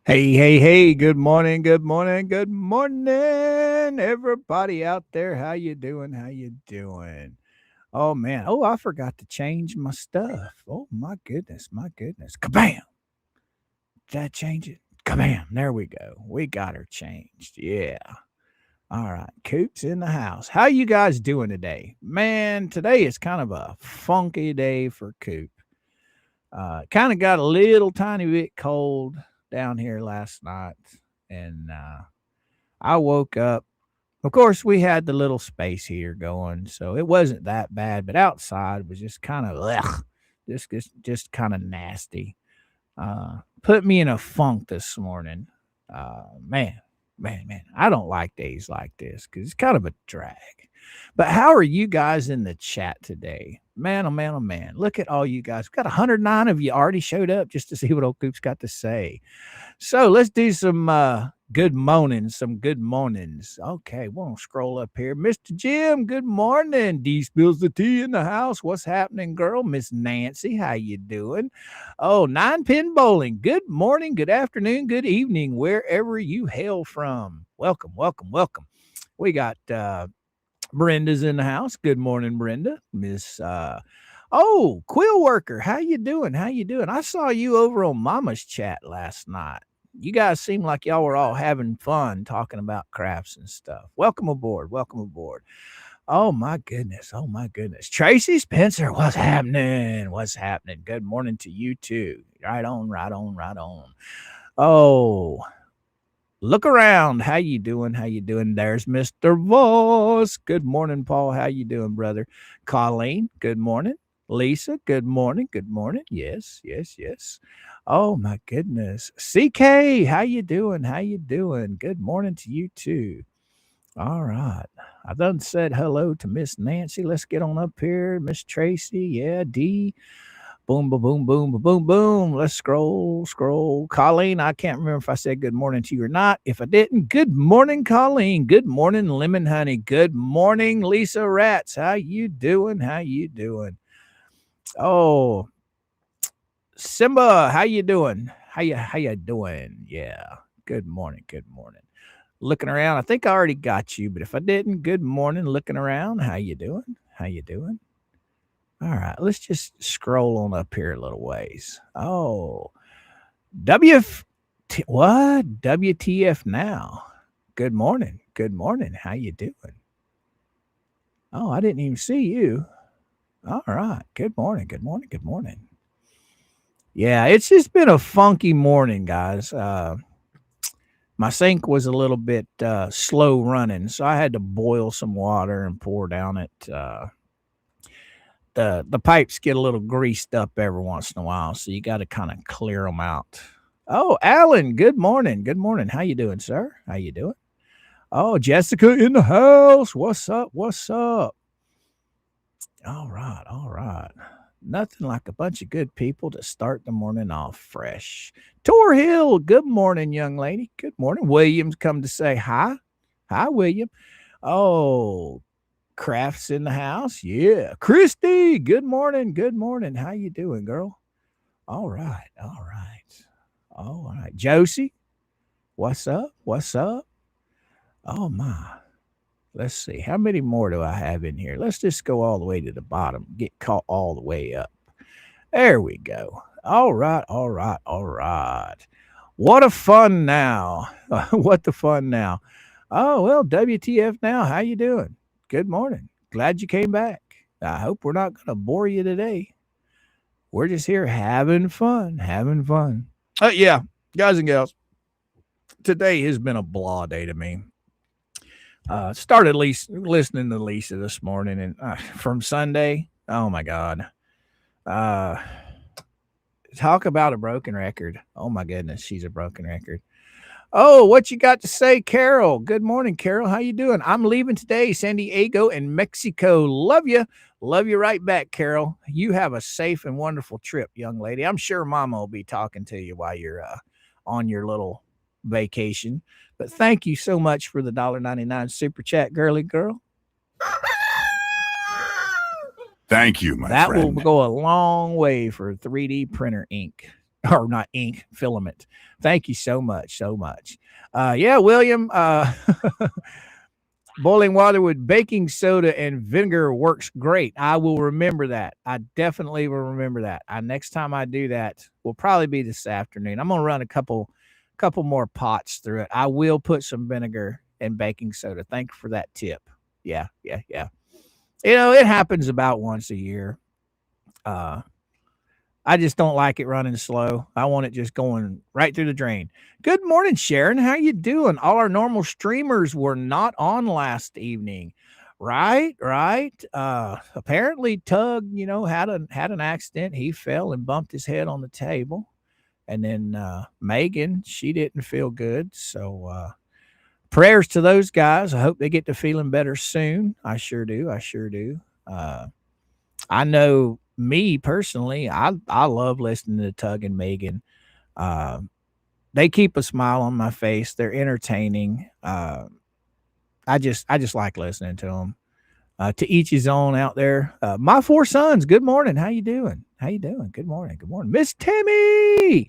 Hey, good morning, everybody out there. How you doing? Oh, man. Oh, I forgot to change my stuff. Oh, my goodness. Kabam! Did I change it? Kabam! There we go. We got her changed. Yeah. All right. Coop's in the house. How you guys doing today? Man, today is kind of a funky day for Coop. Kind of got a little tiny bit cold down here last night, and I woke up. Of course, we had the little space heater going, so it wasn't that bad. But outside was just kind of just kind of nasty. Put me in a funk this morning. Man. I don't like days like this because it's kind of a drag. But how are you guys in the chat today? Man, oh man, oh man. Look at all you guys. We've got 109 of you already showed up just to see what old Coop's got to say. So let's do some good mornings. Okay, we'll scroll up here. Mr. Jim, good morning. D spills the tea in the house. What's happening, girl? Miss Nancy, how you doing? Oh, 9-pin bowling. Good morning, good afternoon, good evening, wherever you hail from. Welcome. We got Brenda's in the house. Good morning, Brenda. Miss Quill Worker, how you doing? I saw you over on Mama's chat last night. You guys seem like y'all were all having fun talking about crafts and stuff. Welcome aboard. Oh my goodness. Tracy Spencer, what's happening? Good morning to you too. Right on. Oh, look around. How you doing? There's Mr. Voss. Good morning, Paul. How you doing, brother? Colleen, good morning. Lisa, good morning. Yes. Oh my goodness. CK, how you doing? Good morning to you too. All right. I done said hello to Miss Nancy. Let's get on up here. Miss Tracy. Yeah, D. Boom. Let's scroll. Colleen, I can't remember if I said good morning to you or not. If I didn't, good morning, Colleen. Good morning, Lemon Honey. Good morning, Lisa Rats. How you doing? Oh, Simba, how you doing? How you doing? Yeah. Good morning. Looking around. I think I already got you, but if I didn't, good morning. Looking around. How you doing? All right, let's just scroll on up here a little ways. Oh, what? WTF now? Good morning. How you doing? Oh, I didn't even see you. All right. Good morning. Yeah, it's just been a funky morning, guys. My sink was a little bit slow running, so I had to boil some water and pour down it. The pipes get a little greased up every once in a while, so you got to kind of clear them out. Oh, Alan, good morning. How you doing, sir? Oh, Jessica in the house. What's up? All right. Nothing like a bunch of good people to start the morning off fresh. Tor Hill, good morning, young lady. Good morning. William's come to say hi. Hi, William. Oh, Crafts in the house. Yeah. Christy, good morning. How you doing, girl? All right. Josie, what's up? Oh, my. Let's see. How many more do I have in here? Let's just go all the way to the bottom. Get caught all the way up. There we go. All right. What a fun now. What the fun now. Oh, well, WTF now. How you doing? Good morning. Glad you came back. I hope we're not going to bore you today. We're just here having fun. Yeah, guys and gals, today has been a blah day to me. Started listening to Lisa this morning, and from Sunday, oh my God. Talk about a broken record. Oh my goodness, she's a broken record. Oh, what you got to say, Carol? Good morning, Carol. How you doing? I'm leaving today, San Diego and Mexico. Love you right back, Carol. You have a safe and wonderful trip, young lady. I'm sure Mama will be talking to you while you're on your little vacation. But thank you so much for the $1.99 super chat, girly girl. Thank you, my friend. That will go a long way for 3D printer ink. or not ink, filament. Thank you so much, so much. Yeah, William, boiling water with baking soda and vinegar works great. I will remember that. I definitely will remember that. Next time I do that will probably be this afternoon. I'm gonna run a couple more pots through it. I will put some vinegar and baking soda. Thank you for that tip. Yeah. You know, it happens about once a year. I just don't like it running slow. I want it just going right through the drain. Good morning, Sharon. How you doing? All our normal streamers were not on last evening. Right. Apparently Tug, you know, had an accident. He fell and bumped his head on the table. And then Megan, she didn't feel good. So prayers to those guys. I hope they get to feeling better soon. I sure do. I know me personally, I love listening to Tug and Megan. They keep a smile on my face. They're entertaining. I just like listening to them. To each his own out there. My four sons, good morning. How you doing? Good morning. Miss Tammy,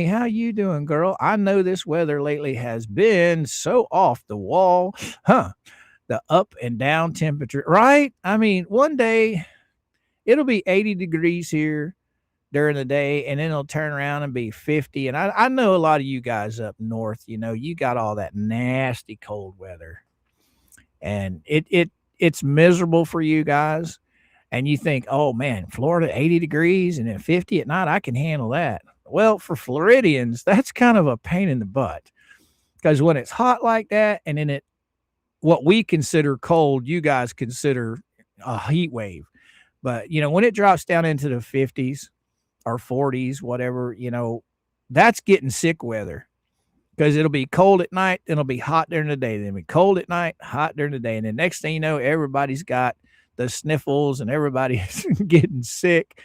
how you doing, girl? I know this weather lately has been so off the wall. The up and down temperature, right? I mean, one day it'll be 80 degrees here during the day, and then it'll turn around and be 50. And I know a lot of you guys up north, you know, you got all that nasty cold weather. And it's miserable for you guys. And you think, oh man, Florida 80 degrees and then 50 at night, I can handle that. Well, for Floridians, that's kind of a pain in the butt. Because when it's hot like that, and then what we consider cold, you guys consider a heat wave. But, you know, when it drops down into the 50s or 40s, whatever, you know, that's getting sick weather. Because it'll be cold at night, then it'll be hot during the day. Then it'll be cold at night, hot during the day. And the next thing you know, everybody's got the sniffles and everybody's getting sick.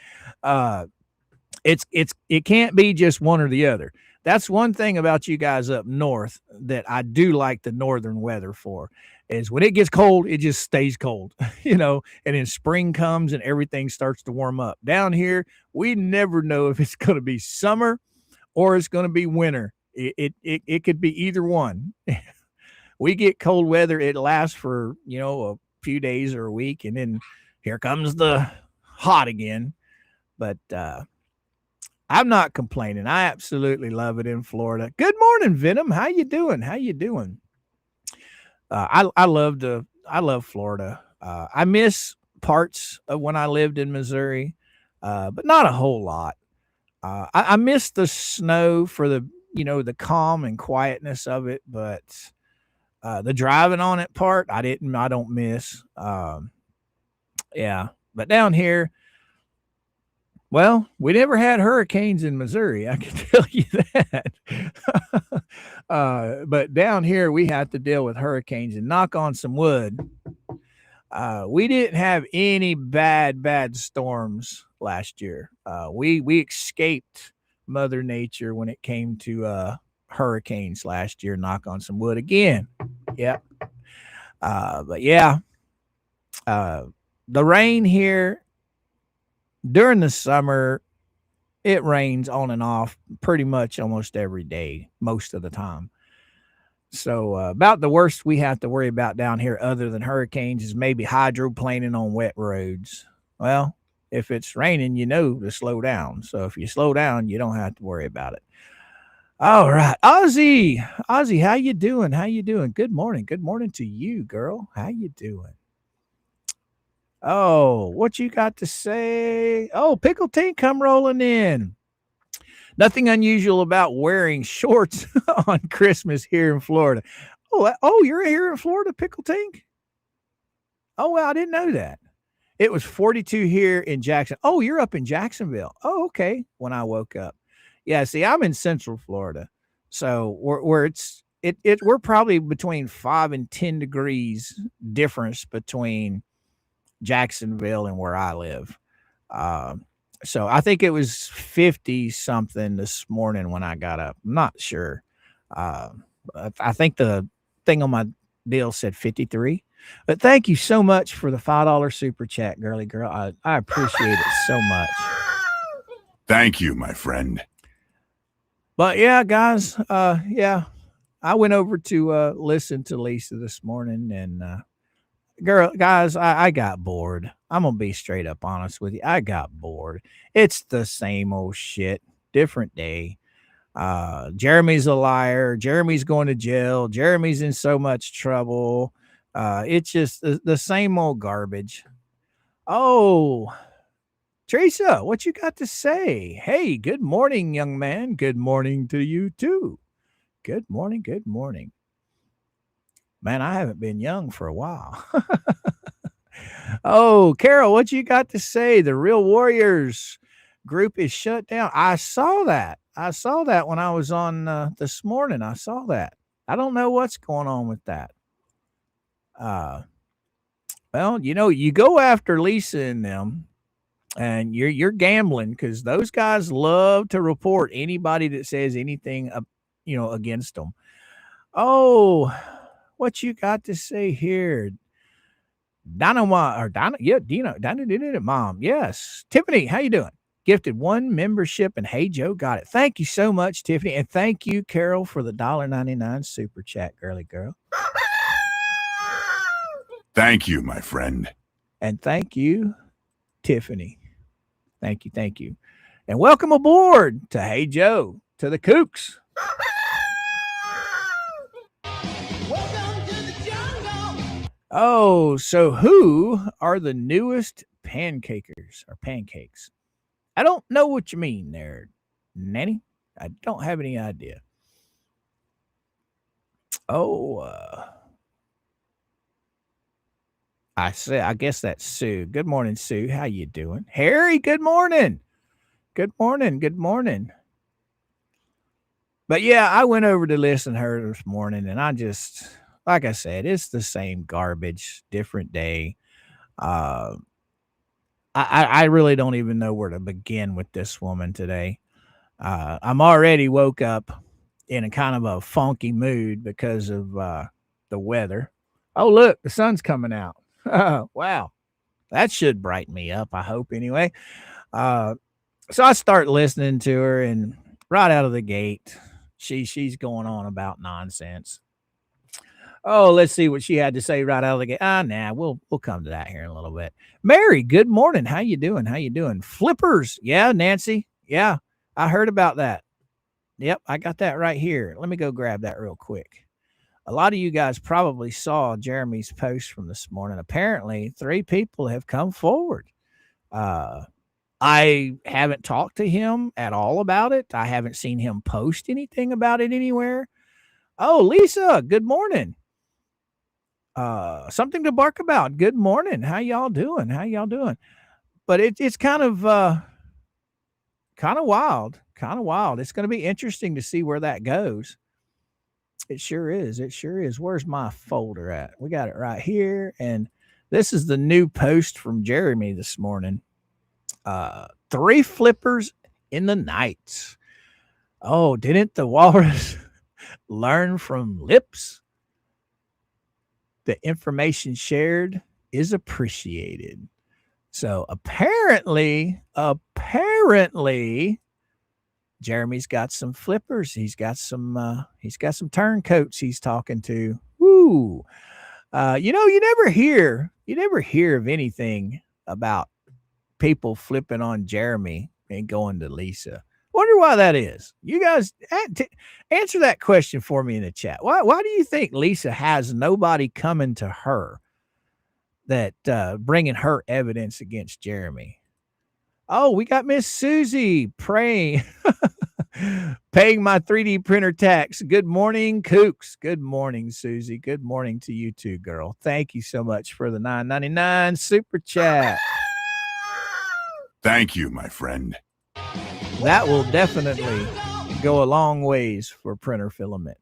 It can't be just one or the other. That's one thing about you guys up north that I do like the northern weather for, is when it gets cold, it just stays cold, you know, and then spring comes and everything starts to warm up. Down here, we never know if it's going to be summer or it's going to be winter. It could be either one. We get cold weather. It lasts for, you know, a few days or a week, and then here comes the hot again. But I'm not complaining. I absolutely love it in Florida. Good morning, Venom. How you doing? I love Florida. I miss parts of when I lived in Missouri, but not a whole lot. I miss the snow for the, you know, the calm and quietness of it, but the driving on it part, I don't miss. Yeah, but down here, well, we never had hurricanes in Missouri. I can tell you that. But down here, we have to deal with hurricanes, and knock on some wood. We didn't have any bad storms last year. We escaped Mother Nature when it came to hurricanes last year. Knock on some wood again. Yep. But yeah, the rain here during the summer, it rains on and off pretty much almost every day, most of the time. So about the worst we have to worry about down here other than hurricanes is maybe hydroplaning on wet roads. Well, if it's raining, you know to slow down. So if you slow down, you don't have to worry about it. All right. Ozzy, how you doing? Good morning to you, girl. How you doing? Oh, what you got to say? Oh, Pickle Tink, come rolling in. Nothing unusual about wearing shorts on Christmas here in Florida. Oh, you're here in Florida, Pickle Tink? Oh, well, I didn't know that. It was 42 here in Jackson. Oh, you're up in Jacksonville. Oh, okay. When I woke up. Yeah, see, I'm in Central Florida. So we're probably between 5 and 10 degrees difference between Jacksonville and where I live. So I think it was 50 something this morning when I got up. I'm not sure. I think the thing on my deal said 53. But thank you so much for the $5 super chat, girly girl. I appreciate it so much. Thank you, my friend. But yeah, guys, yeah, I went over to listen to Lisa this morning, and guys, I got bored. I'm gonna be straight up honest with you. I got bored. It's the same old shit, different day. Jeremy's a liar. Jeremy's going to jail. Jeremy's in so much trouble. It's just the same old garbage. Oh, Teresa, what you got to say? Hey, good morning, young man. Good morning to you too. Good morning. Good morning. Man, I haven't been young for a while. Oh, Carol, what you got to say? The Real Warriors group is shut down. I saw that. I saw that when I was on this morning. I saw that. I don't know what's going on with that. Well, you go after Lisa and them, and you're gambling because those guys love to report anybody that says anything, against them. Oh, what you got to say here? Dynamite or Dino, yeah, Dino did it, Mom. Yes. Tiffany, how you doing? Gifted one membership, and Hey Joe got it. Thank you so much, Tiffany. And thank you, Carol, for the $1.99 super chat, girly girl. Thank you, my friend. And thank you, Tiffany. Thank you, thank you. And welcome aboard to Hey Joe, to the Kooks. Welcome to the jungle. Oh, so who are the newest pancakers or pancakes? I don't know what you mean there, Nanny. I don't have any idea. Oh, I guess that's Sue. Good morning, Sue. How you doing? Harry, good morning. Good morning. Good morning. But yeah, I went over to listen to her this morning, and I just, like I said, it's the same garbage, different day. I really don't even know where to begin with this woman today. I'm already woke up in a kind of a funky mood because of the weather. Oh, look, the sun's coming out. Wow. That should brighten me up, I hope, anyway. So I start listening to her, and right out of the gate, she's going on about nonsense. Oh, let's see what she had to say right out of the gate. We'll come to that here in a little bit. Mary, good morning. How you doing? How you doing? Flippers. Yeah, Nancy. Yeah, I heard about that. Yep, I got that right here. Let me go grab that real quick. A lot of you guys probably saw Jeremy's post from this morning. Apparently, 3 people have come forward. I haven't talked to him at all about it. I haven't seen him post anything about it anywhere. Oh, Lisa, good morning. Something to bark about. Good morning. How y'all doing? How y'all doing? But it's kind of wild. Kind of wild. It's going to be interesting to see where that goes. It sure is. It sure is. Where's my folder at? We got it right here. And this is the new post from Jeremy this morning. 3 flippers in the night. Oh, didn't the walrus learn from lips? The information shared is appreciated. So apparently, Jeremy's got some flippers. He's got some turncoats he's talking to. Woo. You never hear of anything about people flipping on Jeremy and going to Lisa. Wonder why that is. You guys answer that question for me in the chat. Why do you think Lisa has nobody coming to her that bringing her evidence against Jeremy? Oh, we got Miss Susie paying my 3D printer tax. Good morning, Kooks. Good morning, Susie. Good morning to you too, girl. Thank you so much for the $9.99 super chat. Thank you, my friend. That will definitely go a long ways for printer filament.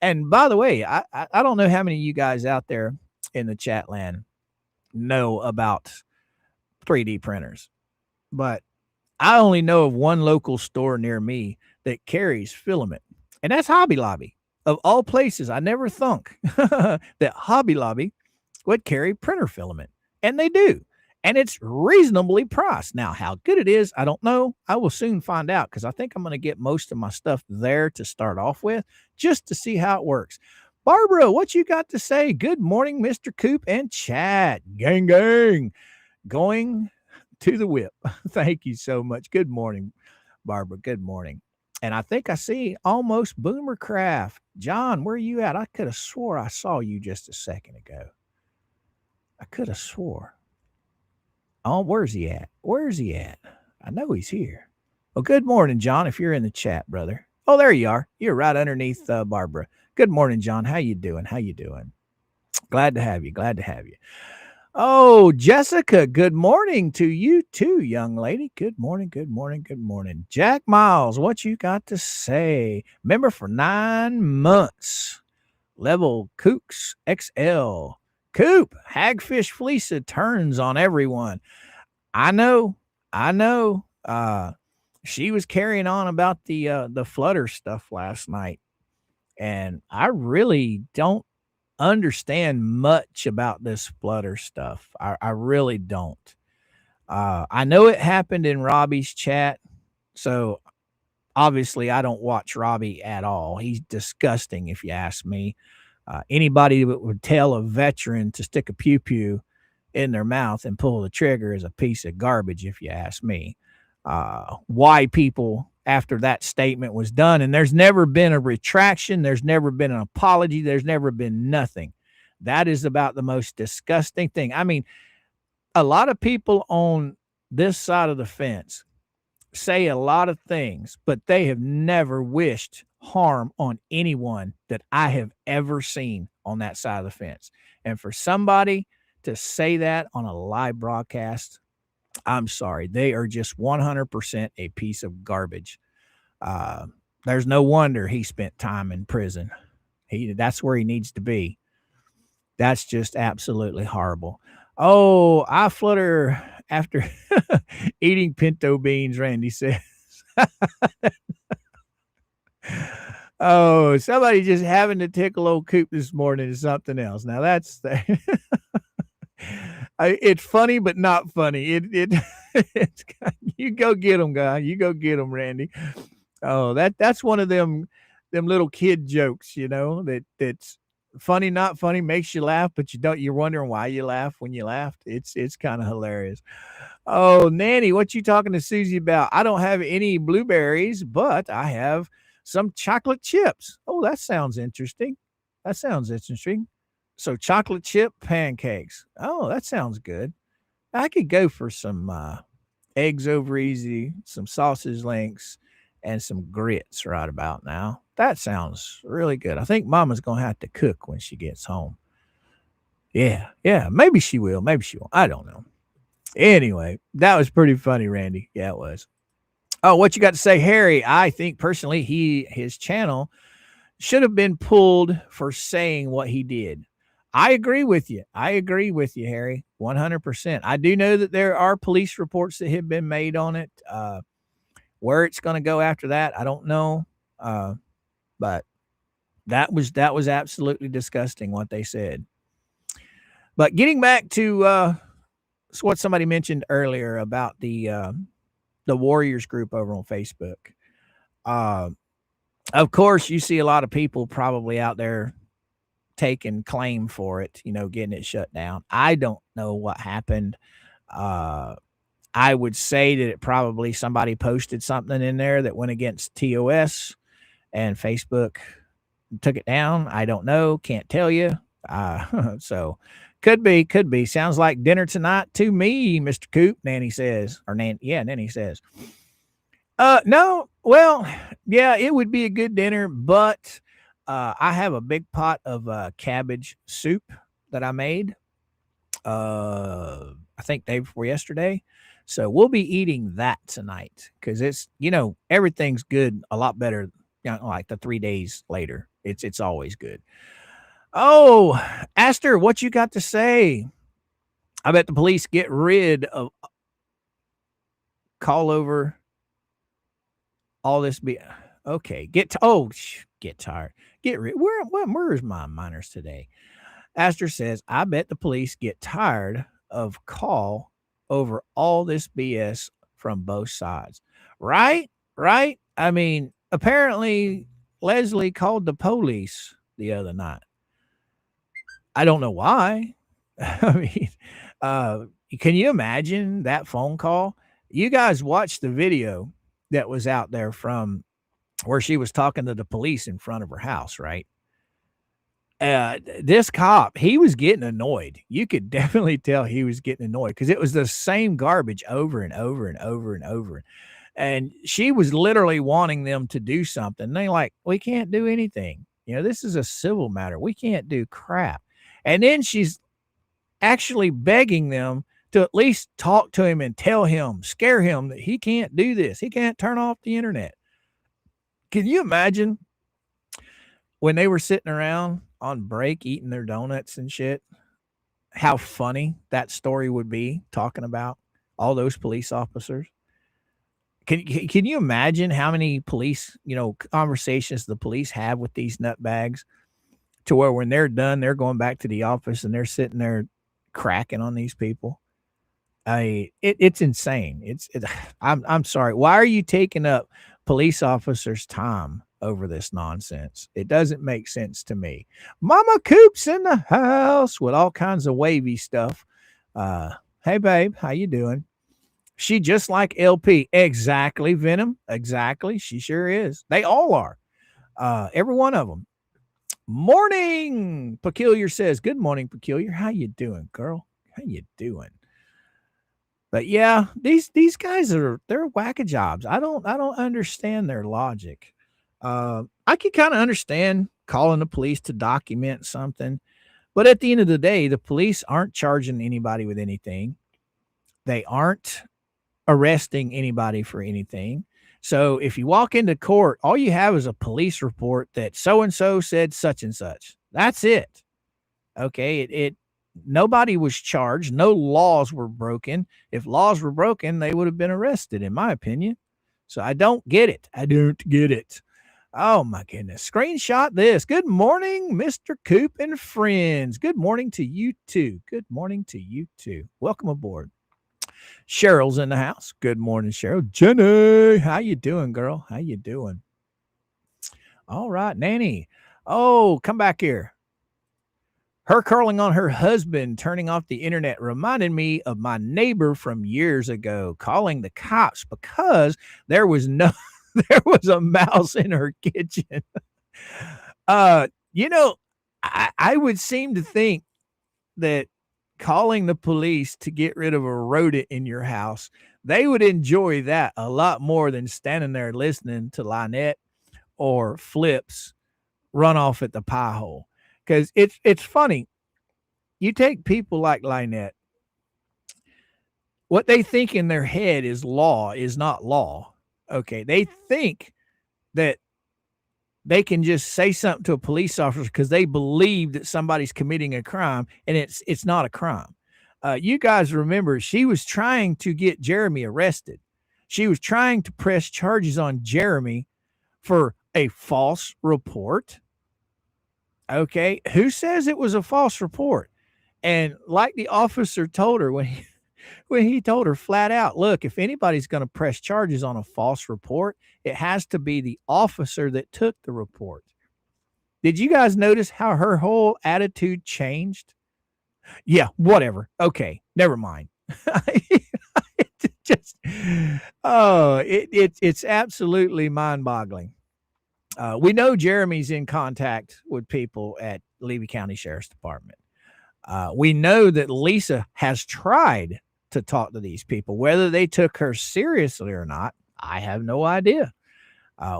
And by the way, I don't know how many of you guys out there in the chat land know about 3D printers, but I only know of one local store near me that carries filament, and that's Hobby Lobby. Of all places, I never thunk that Hobby Lobby would carry printer filament, and they do. and it's reasonably priced. Now, how good it is, I don't know. I will soon find out because I think I'm going to get most of my stuff there to start off with just to see how it works. Barbara, what you got to say? Good morning, Mr. Coop and chat. Gang, gang. Going to the whip. Thank you so much. Good morning, Barbara. Good morning. And I think I see almost Boomercraft. John, where are you at? I could have swore I saw you just a second ago. I could have swore. Oh, where's he at? Where's he at? I know he's here. Well, good morning, John, if you're in the chat, brother. Oh, there you are. You're right underneath Barbara. Good morning, John. How you doing? How you doing? Glad to have you. Glad to have you. Oh, Jessica, good morning to you too, young lady. Good morning, good morning, good morning. Jack Miles, what you got to say? Member for 9 months. Level Kooks XL. Coop, Hagfish Fleeca turns on everyone. I know. She was carrying on about the Flutter stuff last night, and I really don't understand much about this Flutter stuff. I really don't. I know it happened in Robbie's chat, so obviously I don't watch Robbie at all. He's disgusting, if you ask me. Anybody that would tell a veteran to stick a pew-pew in their mouth and pull the trigger is a piece of garbage, if you ask me. Why people, after that statement was done, and there's never been a retraction, there's never been an apology, there's never been nothing. That is about the most disgusting thing. I mean, a lot of people on this side of the fence say a lot of things, but they have never wished harm on anyone that I have ever seen on that side of the fence. And for somebody to say that on a live broadcast, I'm sorry, they are just 100% a piece of garbage. There's no wonder he spent time in prison. That's where he needs to be. That's just absolutely horrible. Oh, I flutter after eating pinto beans, Randy says. Oh, somebody just having to tickle old Coop this morning is something else. Now that's it's funny, but not funny. It's you go get them, guy. You go get them, Randy. Oh, that's one of them little kid jokes, that's funny, not funny, makes you laugh, but you're wondering why you laugh when you laughed. It's kind of hilarious. Oh, Nanny, what you talking to Susie about? I don't have any blueberries, but I have some chocolate chips. Oh, that sounds interesting. So chocolate chip pancakes. Oh, that sounds good. I could go for some eggs over easy, some sausage links, and some grits right about now. That sounds really good. I think Mama's going to have to cook when she gets home. Yeah, maybe she will. Maybe she won't. I don't know. Anyway, that was pretty funny, Randy. Yeah, it was. Oh, what you got to say, Harry? I think personally his channel should have been pulled for saying what he did. I agree with you, Harry, 100%. I do know that there are police reports that have been made on it. Where it's going to go after that, I don't know. But that was absolutely disgusting what they said. But getting back to what somebody mentioned earlier about the Warriors group over on Facebook. Of course, you see a lot of people probably out there taking claim for it, getting it shut down. I don't know what happened. I would say that it probably somebody posted something in there that went against TOS and Facebook took it down. I don't know. Can't tell you. So could be. Sounds like dinner tonight to me, Mr. Coop, Nanny says. Nanny says. No, well, yeah, it would be a good dinner, but I have a big pot of cabbage soup that I made. I think day before yesterday. So we'll be eating that tonight because it's, everything's good, a lot better, like the 3 days later. It's always good. Oh, Aster, what you got to say? I bet the police get rid of call over all this. Okay. Get tired. Get rid. Where's my minors today? Aster says, I bet the police get tired of call over all this BS from both sides. Right? Right? I mean, apparently Leslie called the police the other night. I don't know why. I mean, uh, can you imagine that phone call? You guys watched the video that was out there from where she was talking to the police in front of her house, right? This cop, he was getting annoyed. You could definitely tell he was getting annoyed because it was the same garbage over and over and over and over. And she was literally wanting them to do something. And they're like, we can't do anything. You know, this is a civil matter. We can't do crap. And then she's actually begging them to at least talk to him and tell him, scare him that he can't do this. He can't turn off the internet. Can you imagine when they were sitting around on break eating their donuts and shit, how funny that story would be talking about all those police officers? Can you imagine how many police, conversations the police have with these nutbags to where when they're done, they're going back to the office and they're sitting there cracking on these people? It's insane. I'm sorry. Why are you taking up police officers' time over this nonsense? It doesn't make sense to me. Mama Coop's in the house with all kinds of wavy stuff. Hey babe, how you doing? She just like LP. Exactly, Venom. Exactly. She sure is. They all are. Every one of them. Morning. Peculiar says, good morning, Peculiar. How you doing, girl? How you doing? But yeah, these guys they're whack jobs. I don't understand their logic. I can kind of understand calling the police to document something, but at the end of the day, the police aren't charging anybody with anything. They aren't arresting anybody for anything. So if you walk into court, all you have is a police report that so and so said such and such. That's it. Okay, nobody was charged. No laws were broken. If laws were broken, they would have been arrested, in my opinion. So I don't get it. I don't get it. Oh my goodness. Screenshot this. Good morning, Mr. Coop and friends. Good morning to you too. Good morning to you too. Welcome aboard. Cheryl's in the house. Good morning, Cheryl. Jenny, how you doing, girl? How you doing? All right, Nanny. Oh, come back here. Her calling on her husband, turning off the internet, reminded me of my neighbor from years ago calling the cops because there was a mouse in her kitchen. I would seem to think that calling the police to get rid of a rodent in your house, they would enjoy that a lot more than standing there listening to Lynette or Flips run off at the pie hole. Because it's funny. You take people like Lynette, what they think in their head is law is not law. Okay. They think that they can just say something to a police officer because they believe that somebody's committing a crime, and it's not a crime. You guys remember she was trying to get Jeremy arrested. She was trying to press charges on Jeremy for a false report. Okay, who says it was a false report? And like the officer told her when he told her flat out, look, if anybody's going to press charges on a false report, it has to be the officer that took the report. Did you guys notice how her whole attitude changed? Yeah, whatever. Okay, never mind. It's absolutely mind-boggling. We know Jeremy's in contact with people at Levy County Sheriff's Department. We know that Lisa has tried to talk to these people. Whether they took her seriously or not, I have no idea.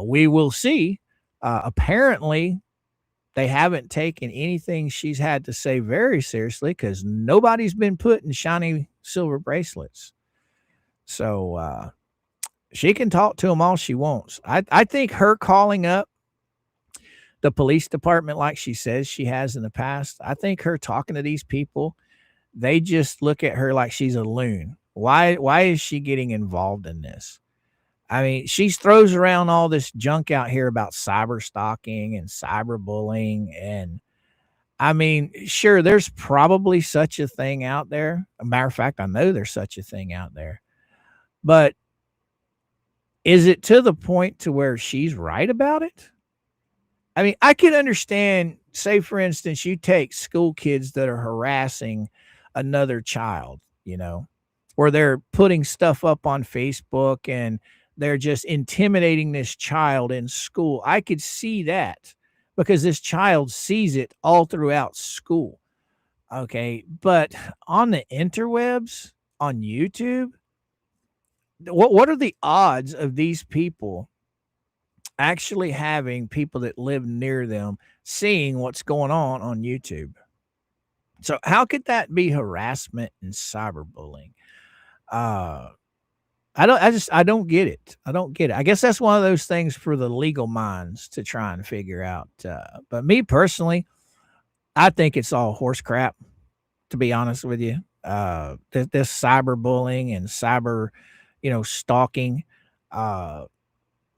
We will see. Apparently, they haven't taken anything she's had to say very seriously because nobody's been putting shiny silver bracelets. So she can talk to them all she wants. I think her calling up the police department like she says she has in the past, I think her talking to these people, they just look at her like she's a loon. Why is she getting involved in this? I mean, she throws around all this junk out here about cyber stalking and cyber bullying. And I mean, sure, there's probably such a thing out there. A matter of fact, I know there's such a thing out there. But is it to the point to where she's right about it? I mean, I can understand, say, for instance, you take school kids that are harassing another child, where they're putting stuff up on Facebook and they're just intimidating this child in school. I could see that because this child sees it all throughout school. Okay. But on the interwebs, on YouTube, what are the odds of these people actually having people that live near them seeing what's going on YouTube? So how could that be harassment and cyberbullying? I don't get it. I don't get it. I guess that's one of those things for the legal minds to try and figure out. But me personally, I think it's all horse crap, to be honest with you. This cyberbullying and cyber, stalking.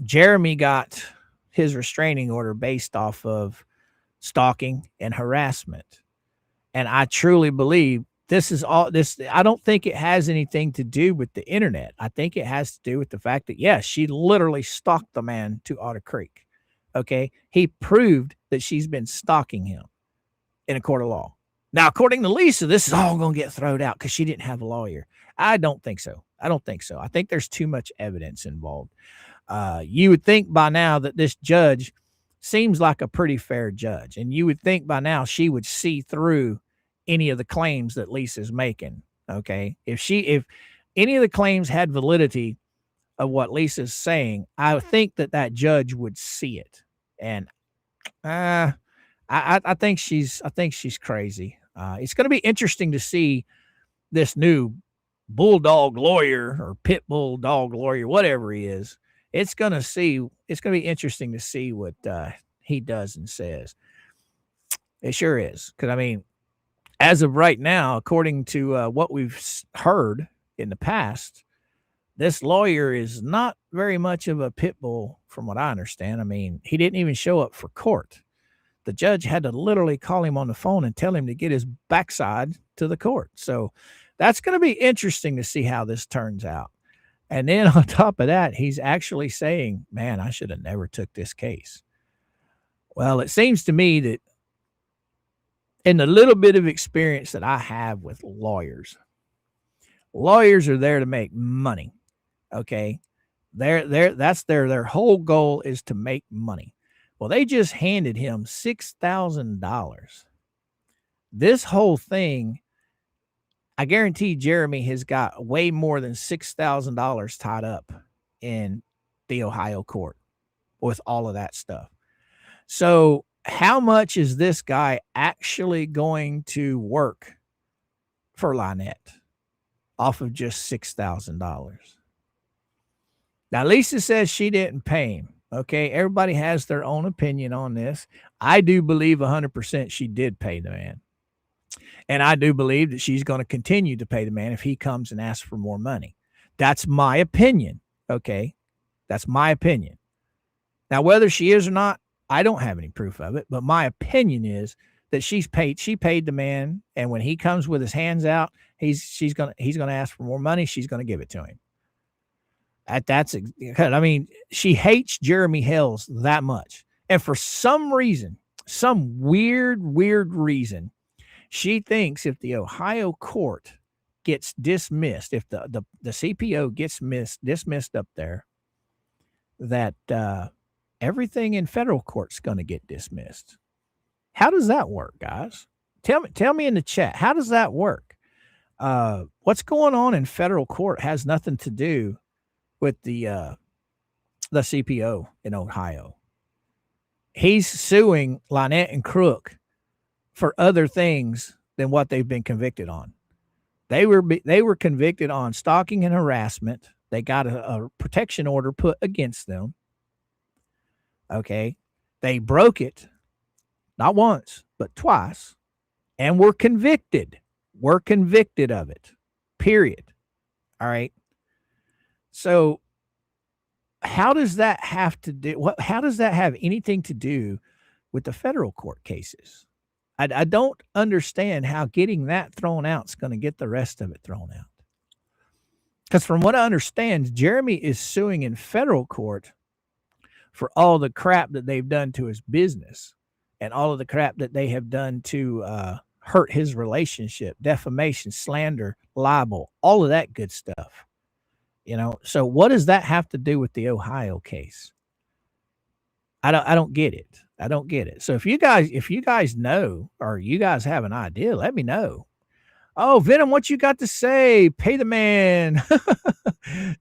Jeremy got his restraining order based off of stalking and harassment. And I truly believe this is all this. I don't think it has anything to do with the internet. I think it has to do with the fact that, yes, she literally stalked the man to Otter Creek. Okay. He proved that she's been stalking him in a court of law. Now, according to Lisa, this is all going to get thrown out because she didn't have a lawyer. I don't think so. I think there's too much evidence involved. You would think by now that this judge seems like a pretty fair judge, and you would think by now she would see through any of the claims that Lisa's making. Okay. If any of the claims had validity of what Lisa's saying, I think that judge would see it. And I think she's crazy. It's going to be interesting to see this new bulldog lawyer or pit bull dog lawyer, whatever he is. It's going to be interesting to see what he does and says. It sure is. Because, I mean, as of right now, according to what we've heard in the past, this lawyer is not very much of a pit bull from what I understand. I mean, he didn't even show up for court. The judge had to literally call him on the phone and tell him to get his backside to the court. So that's going to be interesting to see how this turns out. And then on top of that, he's actually saying, man, I should have never took this case. Well, it seems to me that in the little bit of experience that I have with lawyers are there to make money. Okay. That's their whole goal is to make money. Well, they just handed him $6,000. This whole thing, I guarantee Jeremy has got way more than $6,000 tied up in the Ohio court with all of that stuff. So how much is this guy actually going to work for Lynette off of just $6,000? Now, Lisa says she didn't pay him. Okay, everybody has their own opinion on this. I do believe 100% she did pay the man. And I do believe that she's going to continue to pay the man if he comes and asks for more money. That's my opinion. Okay, that's my opinion. Now, whether she is or not, I don't have any proof of it, but my opinion is that she paid the man, and when he comes with his hands out, he's going to ask for more money. She's going to give it to him. I mean, she hates Jeremy Hales that much. And for some reason, some weird reason, she thinks if the Ohio court gets dismissed, if the CPO gets dismissed up there, that everything in federal court's going to get dismissed. How does that work, guys? Tell me in the chat. How does that work? What's going on in federal court has nothing to do with the CPO in Ohio. He's suing Lynette and Crook for other things than what they've been convicted on. They were convicted on stalking and harassment. They got a protection order put against them. Okay. They broke it not once, but twice, and were convicted. Were convicted of it. Period. All right. So how does that have to do how does that have anything to do with the federal court cases? I don't understand how getting that thrown out is going to get the rest of it thrown out. Because from what I understand, Jeremy is suing in federal court for all the crap that they've done to his business and all of the crap that they have done to hurt his relationship, defamation, slander, libel, all of that good stuff. You know, so what does that have to do with the Ohio case? I don't get it. I don't get it. So if you guys know, or you guys have an idea, let me know. Oh, Venom, what you got to say? Pay the man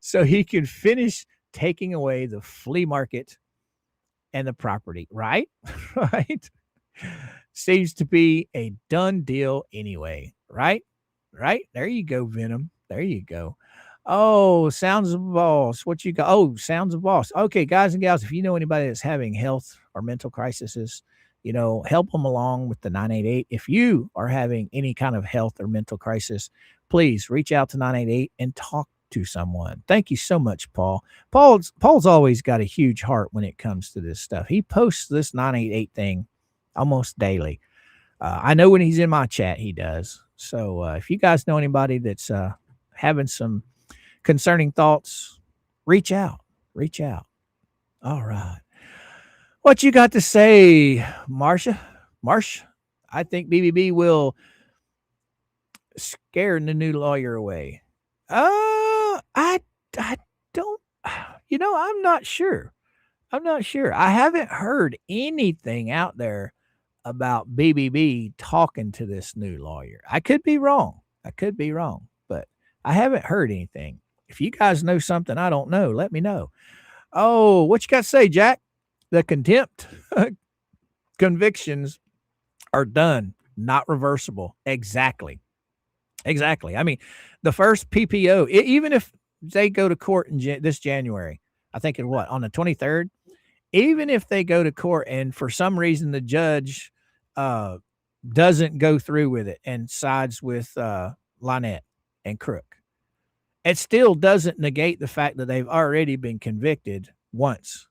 so he can finish taking away the flea market and the property, right? Right? Seems to be a done deal anyway, right? Right? There you go, Venom. There you go. Oh, Sounds of Boss. What you got? Oh, Sounds of Boss. Okay, guys and gals, if you know anybody that's having health or mental crises, you know, help them along with the 988. If you are having any kind of health or mental crisis, please reach out to 988 and talk to someone. Thank you so much, Paul. Paul's always got a huge heart when it comes to this stuff. He posts this 988 thing almost daily. I know when he's in my chat, he does. So if you guys know anybody that's having some concerning thoughts, reach out. Reach out. All right. What you got to say, Marsha? Marsh, I think BBB will scare the new lawyer away. I don't, you know, I'm not sure. I'm not sure. I haven't heard anything out there about BBB talking to this new lawyer. I could be wrong. But I haven't heard anything. If you guys know something I don't know, let me know. Oh, what you got to say, Jack? The contempt convictions are done, not reversible. Exactly. I mean, the first PPO, even if they go to court in this January, I think it on the 23rd, even if they go to court and for some reason the judge doesn't go through with it and sides with Lynette and Crook, it still doesn't negate the fact that they've already been convicted once,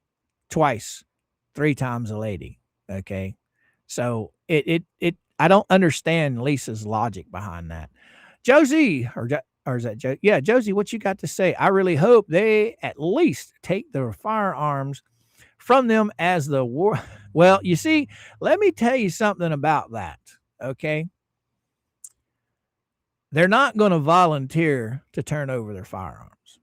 twice, 3 times a lady. Okay. So I don't understand Lisa's logic behind that. Josie, or is that Joe? Yeah, Josie, what you got to say? I really hope they at least take their firearms from them as the war. Well, you see, let me tell you something about that. Okay. They're not going to volunteer to turn over their firearms.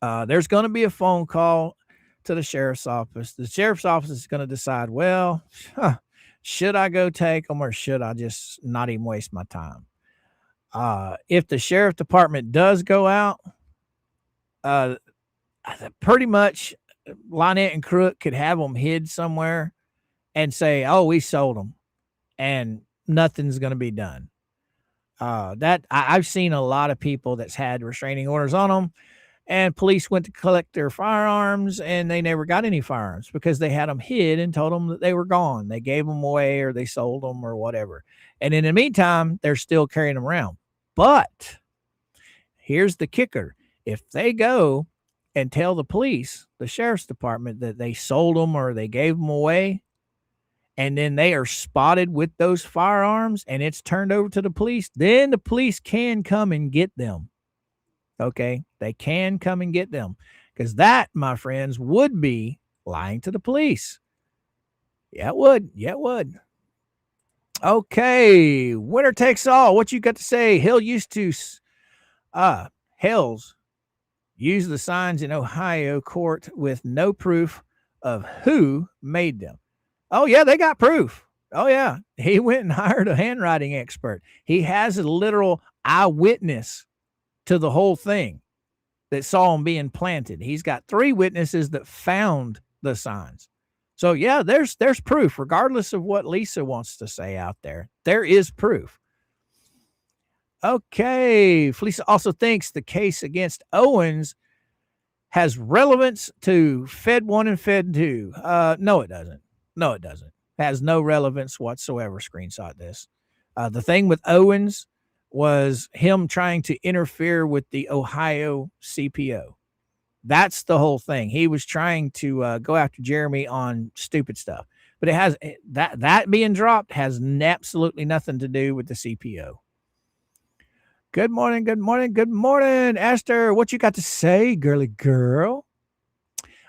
There's going to be a phone call to the sheriff's office. The sheriff's office is going to decide, well, should I go take them or should I just not even waste my time? If the sheriff department does go out, pretty much Lynette and Crook could have them hid somewhere and say, oh, we sold them and nothing's going to be done. I've seen a lot of people that's had restraining orders on them, and police went to collect their firearms and they never got any firearms because they had them hid and told them that they were gone. They gave them away or they sold them or whatever. And in the meantime, they're still carrying them around. But here's the kicker. If they go and tell the police, the sheriff's department, that they sold them or they gave them away, and then they are spotted with those firearms and it's turned over to the police, then the police can come and get them. Okay? They can come and get them because that, my friends, would be lying to the police. Yeah, it would. Yeah, it would. Okay, winner takes all. What you got to say? Hales used the signs in Ohio court with no proof of who made them. Oh, yeah, they got proof. Oh, yeah. He went and hired a handwriting expert. He has a literal eyewitness to the whole thing that saw them being planted. He's got 3 witnesses that found the signs. So, yeah, there's proof, regardless of what Lisa wants to say out there. There is proof. Okay. Felisa also thinks the case against Owens has relevance to Fed 1 and Fed 2. No, it doesn't. No, it doesn't. It has no relevance whatsoever. Screenshot this. The thing with Owens was him trying to interfere with the Ohio CPO. That's the whole thing. He was trying to go after Jeremy on stupid stuff. But it has that being dropped has absolutely nothing to do with the CPO. Good morning, good morning, good morning, Esther. What you got to say, girly girl?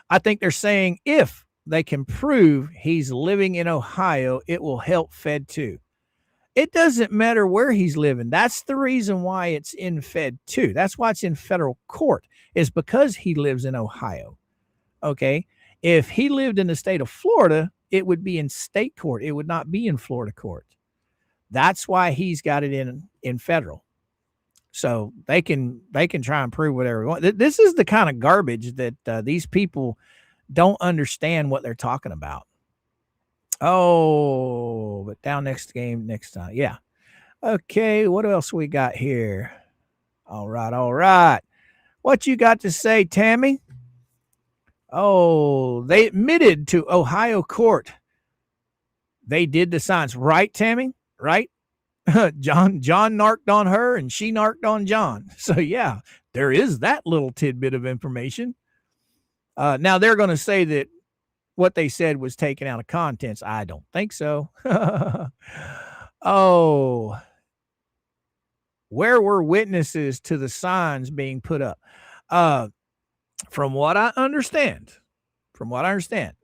I think they're saying if they can prove he's living in Ohio, it will help Fed 2. It doesn't matter where he's living. That's the reason why it's in Fed 2. That's why it's in federal court, is because he lives in Ohio. Okay. If he lived in the state of Florida, it would be in state court. It would not be in Florida court. That's why he's got it in federal. So they can try and prove whatever they want. This is the kind of garbage that these people don't understand what they're talking about. Oh, but down next game next time. Yeah. Okay, what else we got here? All right. What you got to say, Tammy? Oh, they admitted to Ohio court. They did the signs. Right, Tammy? Right? John narked on her and she narked on John. So yeah, there is that little tidbit of information. Now they're going to say that what they said was taken out of contents. I don't think so. Oh, where were witnesses to the signs being put up? From what I understand,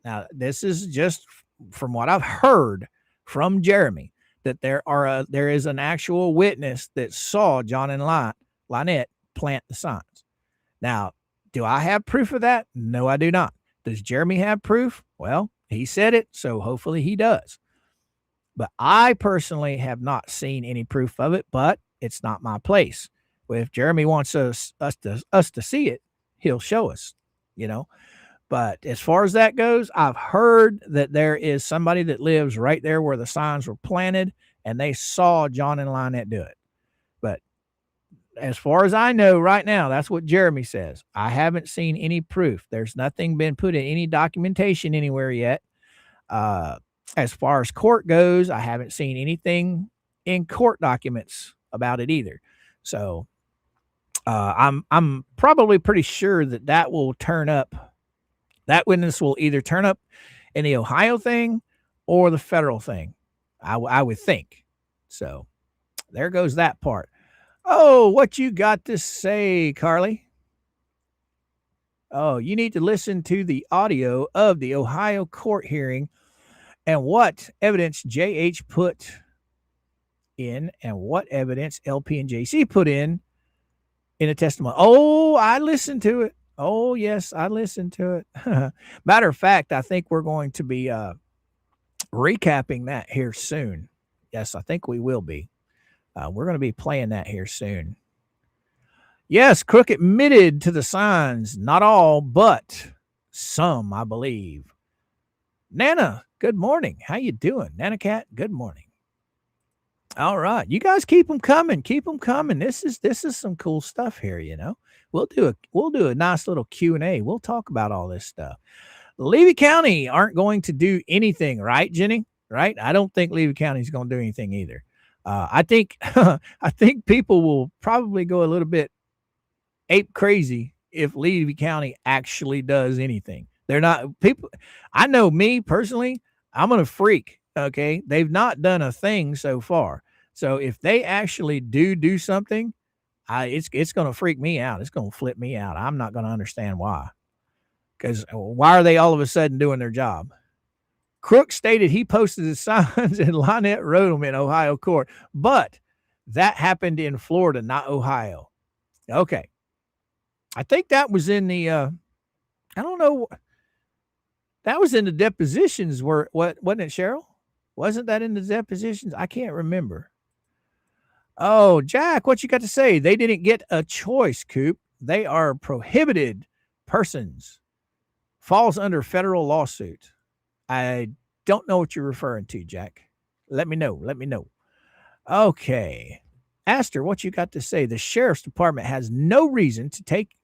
now this is just from what I've heard from Jeremy, that there is an actual witness that saw John and Lynette plant the signs. Now, do I have proof of that? No, I do not. Does Jeremy have proof? Well, he said it, so hopefully he does. But I personally have not seen any proof of it, but it's not my place. Well, if Jeremy wants us to see it, he'll show us, you know. But as far as that goes, I've heard that there is somebody that lives right there where the signs were planted, and they saw John and Lynette do it. But as far as I know right now, that's what Jeremy says. I haven't seen any proof. There's nothing been put in any documentation anywhere yet. As far as court goes, I haven't seen anything in court documents about it either. So I'm probably pretty sure that will turn up. That witness will either turn up in the Ohio thing or the federal thing, I would think. So there goes that part. Oh, what you got to say, Carly? Oh, you need to listen to the audio of the Ohio court hearing and what evidence JH put in and what evidence LP and JC put in a testimony. Oh, I listened to it. Oh, yes, I listened to it. Matter of fact, I think we're going to be recapping that here soon. Yes, I think we will be. We're going to be playing that here soon. Yes, Crook admitted to the signs. Not all, but some, I believe. Nana, good morning. How you doing? Nana Cat, good morning. All right. You guys keep them coming. Keep them coming. This is some cool stuff here, you know. We'll do a nice little Q&A. We'll talk about all this stuff. Levy County aren't going to do anything, right, Jenny? Right? I don't think Levy County is going to do anything either. I think people will probably go a little bit ape crazy if Levy County actually does anything. They're not people. I know me personally, I'm going to freak. Okay. They've not done a thing so far. So if they actually do something, it's going to freak me out. It's going to flip me out. I'm not going to understand why. Because why are they all of a sudden doing their job? Crook stated he posted the signs and Lynette wrote them in Ohio court, but that happened in Florida, not Ohio. Okay. I think that was in the, I don't know. That was in the depositions wasn't it, Cheryl? Wasn't that in the depositions? I can't remember. Oh, Jack, what you got to say? They didn't get a choice, Coop. They are prohibited persons. Falls under federal lawsuit. I don't know what you're referring to, Jack. Let me know. Okay. Aster, what you got to say? The sheriff's department has no reason to take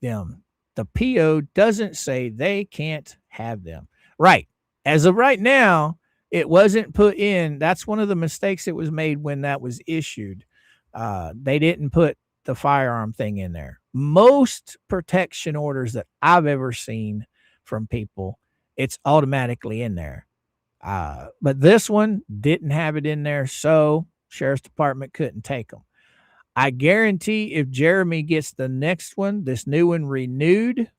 them. The P.O. doesn't say they can't have them. Right. As of right now, it wasn't put in. That's one of the mistakes that was made when that was issued. They didn't put the firearm thing in there. Most protection orders that I've ever seen from people, It's automatically in there. But this one didn't have it in there, so Sheriff's Department couldn't take them. I guarantee if Jeremy gets the next one, this new one renewed,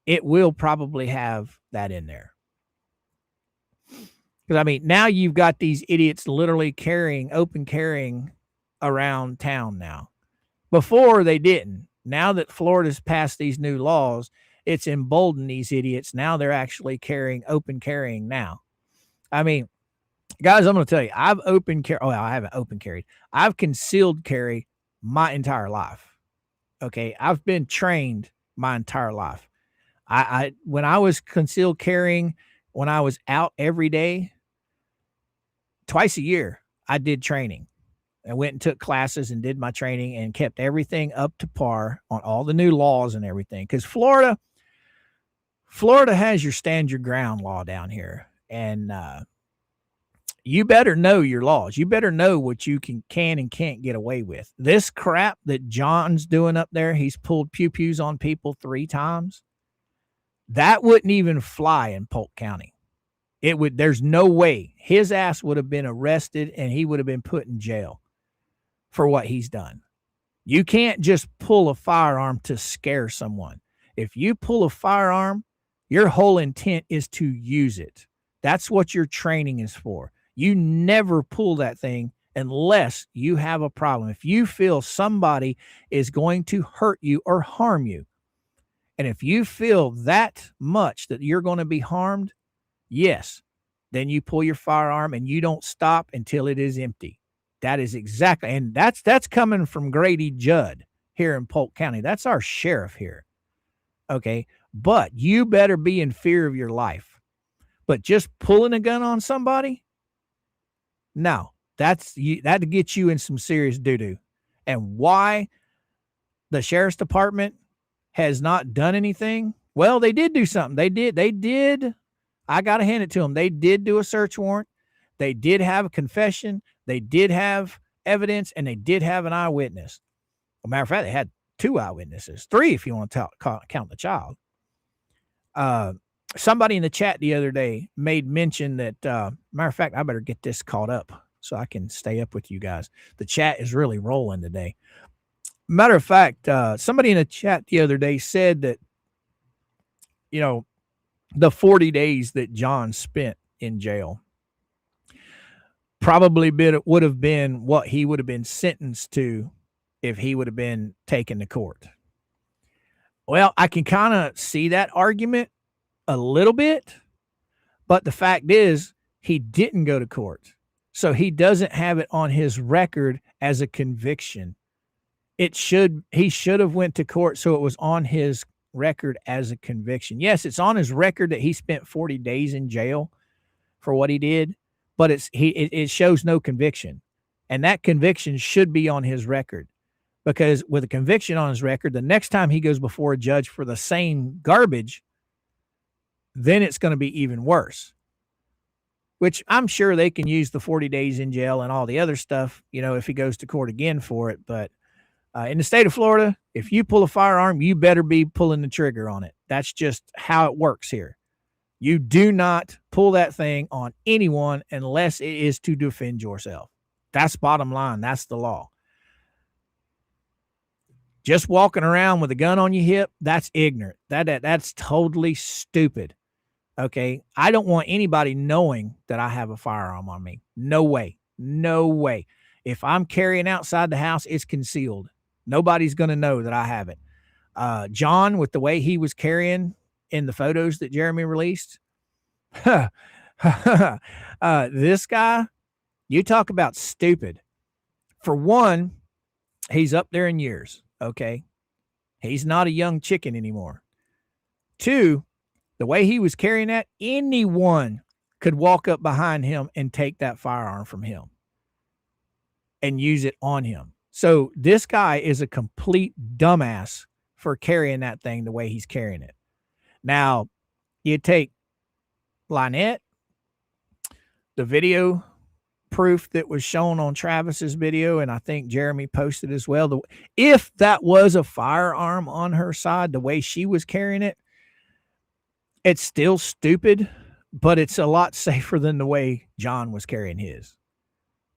it will probably have that in there. Because, I mean, now you've got these idiots literally open carrying around town now. Before, they didn't. Now that Florida's passed these new laws, it's emboldened these idiots. Now they're actually open carrying now. I mean, guys, I'm going to tell you, I haven't open carried. I've concealed carry my entire life. Okay. I've been trained my entire life. When I was concealed carrying, when I was out every day, twice a year, I did training. I went and took classes and did my training and kept everything up to par on all the new laws and everything. Because Florida has your stand your ground law down here. And you better know your laws. You better know what you can and can't get away with. This crap that John's doing up there, he's pulled pew-pews on people 3 times. That wouldn't even fly in Polk County. There's no way his ass would have been arrested and he would have been put in jail for what he's done. You can't just pull a firearm to scare someone. If you pull a firearm, your whole intent is to use it. That's what your training is for. You never pull that thing unless you have a problem. If you feel somebody is going to hurt you or harm you, and if you feel that much that you're going to be harmed, yes, then you pull your firearm and you don't stop until it is empty. That is exactly, and that's coming from Grady Judd here in Polk County. That's our sheriff here. Okay. But you better be in fear of your life. But just pulling a gun on somebody, no, that'd get you in some serious doo-doo. And why the Sheriff's Department has not done anything? Well, they did do something. They did. I got to hand it to them. They did do a search warrant. They did have a confession. They did have evidence, and they did have an eyewitness. As a matter of fact, they had 2 eyewitnesses, 3 if you want to count the child. Somebody in the chat the other day made mention that, matter of fact, I better get this caught up so I can stay up with you guys. The chat is really rolling today. Matter of fact, somebody in the chat the other day said that, the 40 days that John spent in jail probably would have been what he would have been sentenced to if he would have been taken to court. Well, I can kind of see that argument a little bit, but the fact is he didn't go to court. So he doesn't have it on his record as a conviction. He should have went to court so it was on his record as a conviction. Yes, it's on his record that he spent 40 days in jail for what he did, but it shows no conviction. And that conviction should be on his record, because with a conviction on his record, the next time he goes before a judge for the same garbage, then it's going to be even worse. Which I'm sure they can use the 40 days in jail and all the other stuff, if he goes to court again for it. But in the state of Florida, if you pull a firearm, you better be pulling the trigger on it. That's just how it works here. You do not pull that thing on anyone unless it is to defend yourself. That's bottom line. That's the law. Just walking around with a gun on your hip, that's ignorant. That's totally stupid. Okay. I don't want anybody knowing that I have a firearm on me. No way. No way. If I'm carrying outside the house, it's concealed. Nobody's going to know that I have it. John, with the way he was carrying in the photos that Jeremy released, this guy, you talk about stupid. For one, he's up there in years. Okay. He's not a young chicken anymore. 2, the way he was carrying that, anyone could walk up behind him and take that firearm from him and use it on him. So this guy is a complete dumbass for carrying that thing the way he's carrying it. Now, you take Lynette, the video proof that was shown on Travis's video, and I think Jeremy posted as well. If that was a firearm on her side, the way she was carrying it, It's still stupid, but it's a lot safer than the way John was carrying his.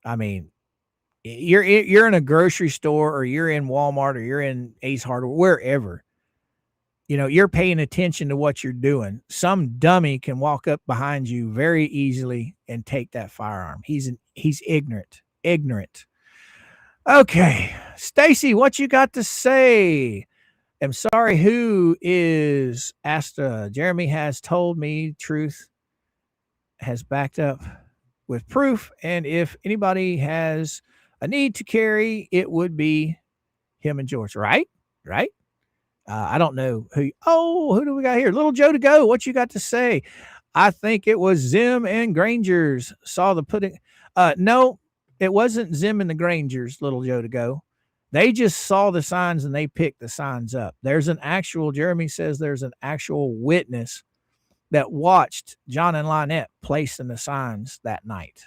I mean, you're in a grocery store, or you're in Walmart, or you're in Ace Hardware, wherever. You're paying attention to what you're doing. Some dummy can walk up behind you very easily and take that firearm. He's ignorant. Okay, Stacy, what you got to say? I'm sorry, who is Asta? Jeremy has told me truth has backed up with proof, and if anybody has a need to carry, it would be him and George, right? I don't know who. Oh, who do we got here? Little Joe to go. What you got to say? I think it was Zim and Granger's saw the pudding. No, it wasn't Zim and the Grangers, Little Joe to go. They just saw the signs and they picked the signs up. Jeremy says there's an actual witness that watched John and Lynette placing the signs that night.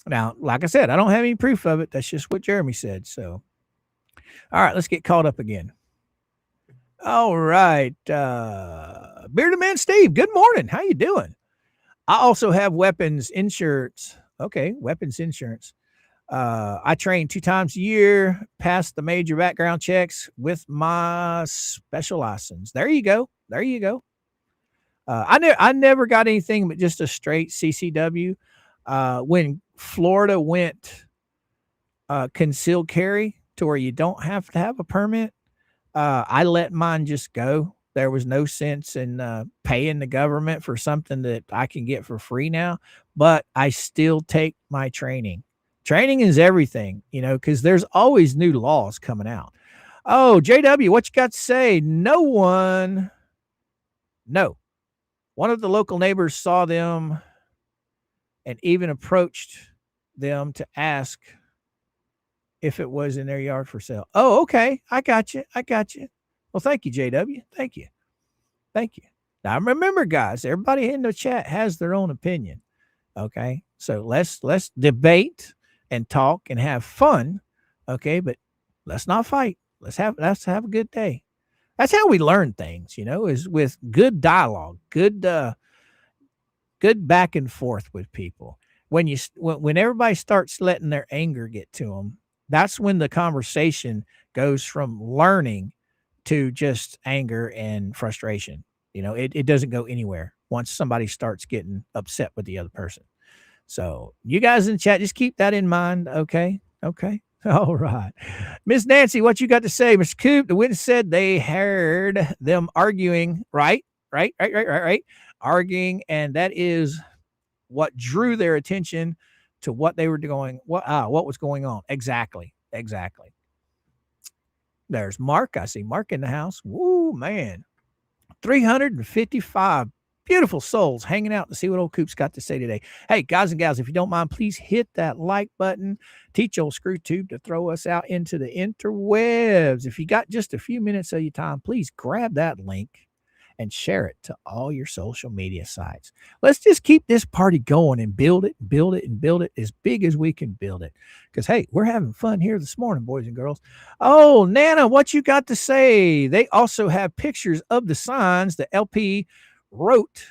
Now, like I said, I don't have any proof of it. That's just what Jeremy said. So, all right, let's get caught up again. All right. Bearded Man Steve, good morning. How you doing? I also have weapons insurance. Okay, weapons insurance. I train 2 times a year, pass the major background checks with my special license. There you go. I never got anything but just a straight CCW. When Florida went concealed carry to where you don't have to have a permit, I let mine just go. There was no sense in paying the government for something that I can get for free now, but I still take my training. Training is everything, because there's always new laws coming out. Oh, JW, what you got to say? No. One of the local neighbors saw them and even approached them to ask if it was in their yard for sale. Oh, okay. I got you. Well, thank you, JW. Thank you. Now, remember, guys, everybody in the chat has their own opinion. Okay. So let's debate and talk and have fun. Okay. But let's not fight. Let's have a good day. That's how we learn things, is with good dialogue, good back and forth with people. When everybody starts letting their anger get to them, that's when the conversation goes from learning to just anger and frustration. It doesn't go anywhere once somebody starts getting upset with the other person. So you guys in the chat, just keep that in mind. Okay. All right. Miss Nancy, what you got to say? MrCoop, the witness said they heard them arguing, right? Arguing. And that is what drew their attention to what they were doing. What was going on? Exactly. There's Mark. I see Mark in the house. Woo, man. 355 beautiful souls hanging out to see what old Coop's got to say today. Hey, guys and gals, if you don't mind, please hit that like button. Teach old ScrewTube to throw us out into the interwebs. If you got just a few minutes of your time, please grab that link and share it to all your social media sites. Let's just keep this party going and build it as big as we can build it. Because, hey, we're having fun here this morning, boys and girls. Oh, Nana, what you got to say? They also have pictures of the signs that LP wrote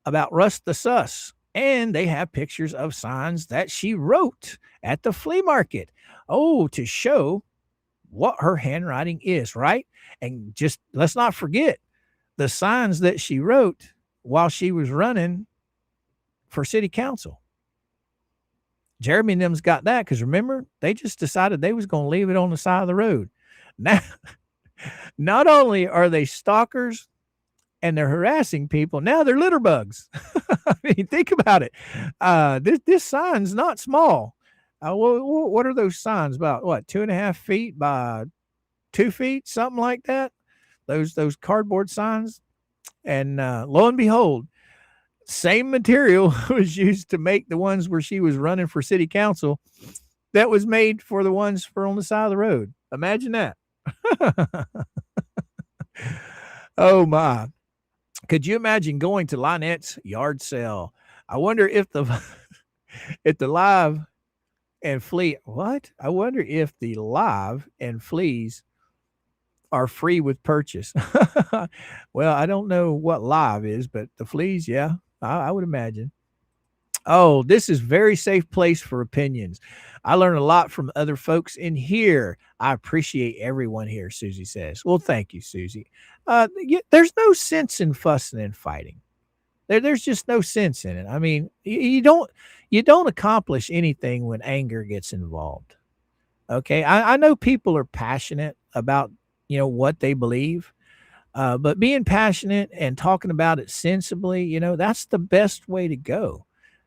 about Russ the Sus. And they have pictures of signs that she wrote at the flea market. Oh, to show what her handwriting is, right? And just let's not forget the signs that she wrote while she was running for city council. Jeremy and them's got that because remember, they just decided they was going to leave it on the side of the road. Now, not only are they stalkers and they're harassing people, now they're litter bugs. I mean, think about it. This sign's not small. What are those signs about? What, 2.5 feet by 2 feet, something like that? Those cardboard signs. And lo and behold, same material was used to make the ones where she was running for city council that was made for the ones for on the side of the road. Imagine that. Oh my. Could you imagine going to Lynette's yard sale? I wonder if the live and flea, what? I wonder if the live and fleas are free with purchase. Well, I don't know what live is, but the fleas, yeah, I would imagine. Oh, this is very safe place for opinions. I learn a lot from other folks in here. I appreciate everyone here, Susie says. Well, thank you, Susie. There's no sense in fussing and fighting. There's just no sense in it. I mean, you don't accomplish anything when anger gets involved. Okay, I know people are passionate about what they believe, but being passionate and talking about it sensibly, that's the best way to go.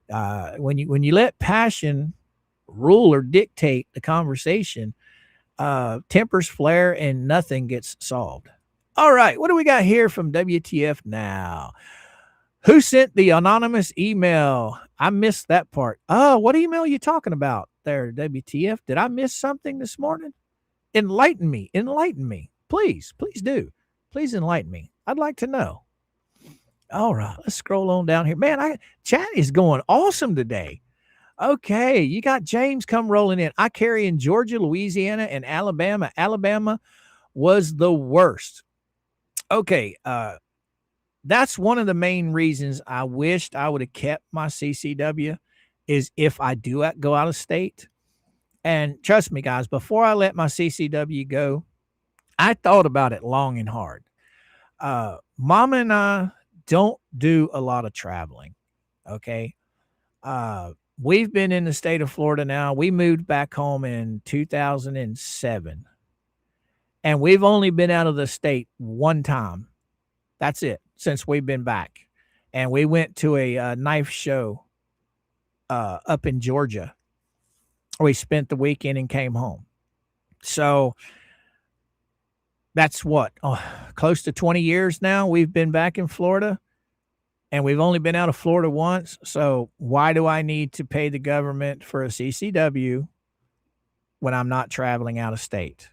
When you let passion rule or dictate the conversation, tempers flare and nothing gets solved. All right, what do we got here from WTF now? Who sent the anonymous email? I missed that part. Oh, what email are you talking about there, WTF? Did I miss something this morning? Enlighten me. Enlighten me. Please do. Please enlighten me. I'd like to know. All right, let's scroll on down here. Man, chat is going awesome today. Okay, you got James come rolling in. I carry in Georgia, Louisiana, and Alabama. Alabama was the worst. Okay, that's one of the main reasons I wished I would have kept my CCW is if I do go out of state. And trust me, guys, before I let my CCW go, I thought about it long and hard. Mama and I don't do a lot of traveling. Okay. We've been in the state of Florida now. We moved back home in 2007. And we've only been out of the state one time. That's it since we've been back. And we went to a knife show up in Georgia. We spent the weekend and came home. So that's what, close to 20 years now we've been back in Florida. And we've only been out of Florida once. So why do I need to pay the government for a CCW when I'm not traveling out of state?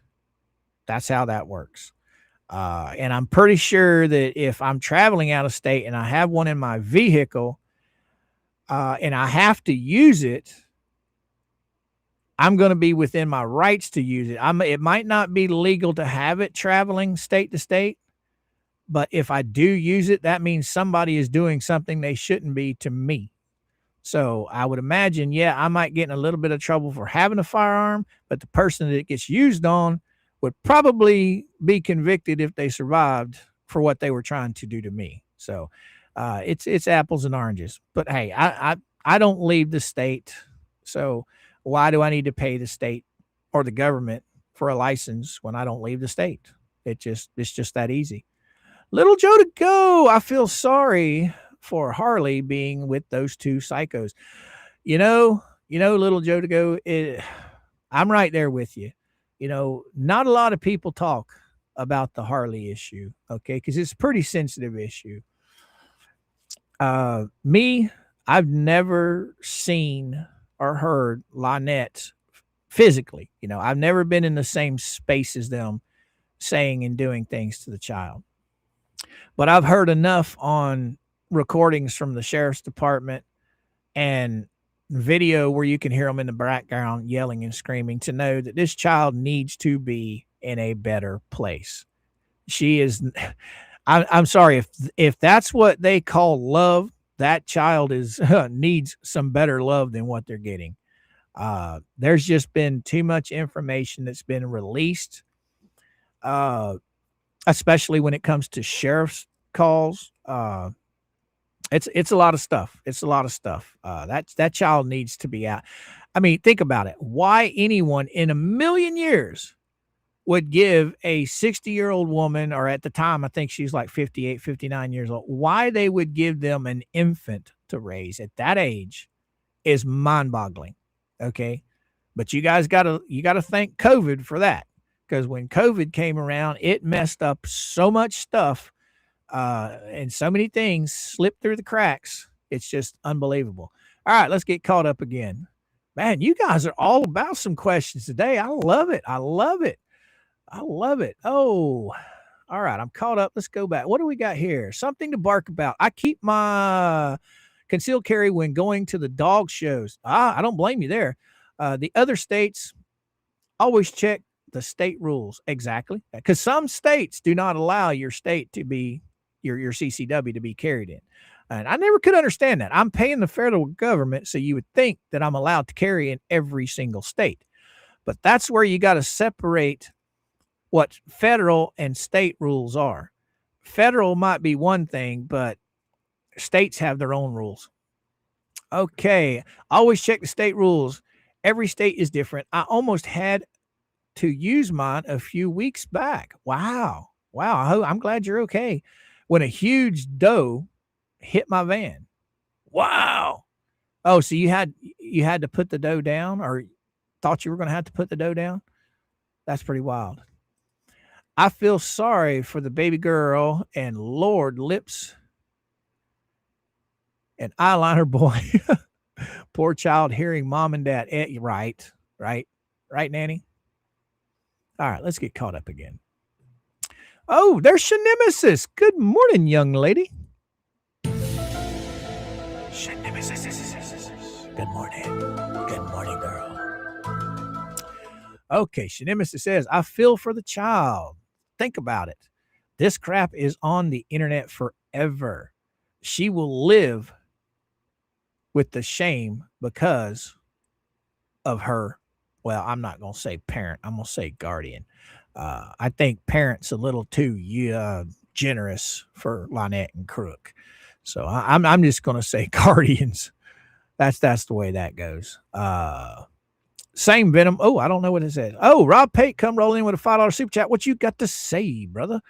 That's how that works. And I'm pretty sure that if I'm traveling out of state and I have one in my vehicle and I have to use it, I'm going to be within my rights to use it. It might not be legal to have it traveling state to state, but if I do use it, that means somebody is doing something they shouldn't be to me. So I would imagine, yeah, I might get in a little bit of trouble for having a firearm, but the person that it gets used on would probably be convicted if they survived for what they were trying to do to me. So it's apples and oranges. But hey, I don't leave the state. So why do I need to pay the state or the government for a license when I don't leave the state? It's just that easy. Little Joe to go. I feel sorry for Harley being with those two psychos. Little Joe to go. I'm right there with you. Not a lot of people talk about the Harley issue, okay? Because it's a pretty sensitive issue. I've never seen or heard Lynette physically. I've never been in the same space as them saying and doing things to the child. But I've heard enough on recordings from the sheriff's department and video where you can hear them in the background yelling and screaming to know that this child needs to be in a better place. She is, I'm sorry, if that's what they call love, that child needs some better love than what they're getting. There's just been too much information that's been released, especially when it comes to sheriff's calls. It's a lot of stuff. It's a lot of stuff. That child needs to be out. I mean, think about it. Why anyone in a million years would give a 60-year-old woman, or at the time, I think she's like 58, 59 years old, why they would give them an infant to raise at that age is mind-boggling. Okay. But you guys gotta thank COVID for that. Because when COVID came around, it messed up so much stuff. And so many things slipped through the cracks. It's just unbelievable. All right, let's get caught up again. Man, you guys are all about some questions today. I love it. I love it. I love it. Oh, all right. I'm caught up. Let's go back. What do we got here? Something to bark about. I keep my concealed carry when going to the dog shows. I don't blame you there. The other states always check the state rules. Exactly. Because some states do not allow your state to be your CCW to be carried in. And I never could understand that. I'm paying the federal government, so you would think that I'm allowed to carry in every single state. But that's where you got to separate what federal and state rules are. Federal might be one thing, but states have their own rules. Okay. Always check the state rules. Every state is different. I almost had to use mine a few weeks back. Wow. I'm glad you're okay. When a huge doe hit my van. Wow. Oh, so you had to put the doe down, or thought you were going to have to put the doe down? That's pretty wild. I feel sorry for the baby girl and Lord lips and eyeliner boy. Poor child hearing mom and dad. Right, Nanny? All right, let's get caught up again. Oh, there's Shanimesis. Good morning, young lady. Good morning. Good morning, girl. Okay, Shanimesis says, I feel for the child. Think about it. This crap is on the internet forever. She will live with the shame because of her. Well, I'm not going to say parent. I'm going to say guardian. I think parent's a little too generous for Lynette and Crook. So I'm just going to say guardians. That's the way that goes. Same Venom. Oh, I don't know what it says. Oh, Rob Pate come rolling in with a $5 super chat. What you got to say, brother?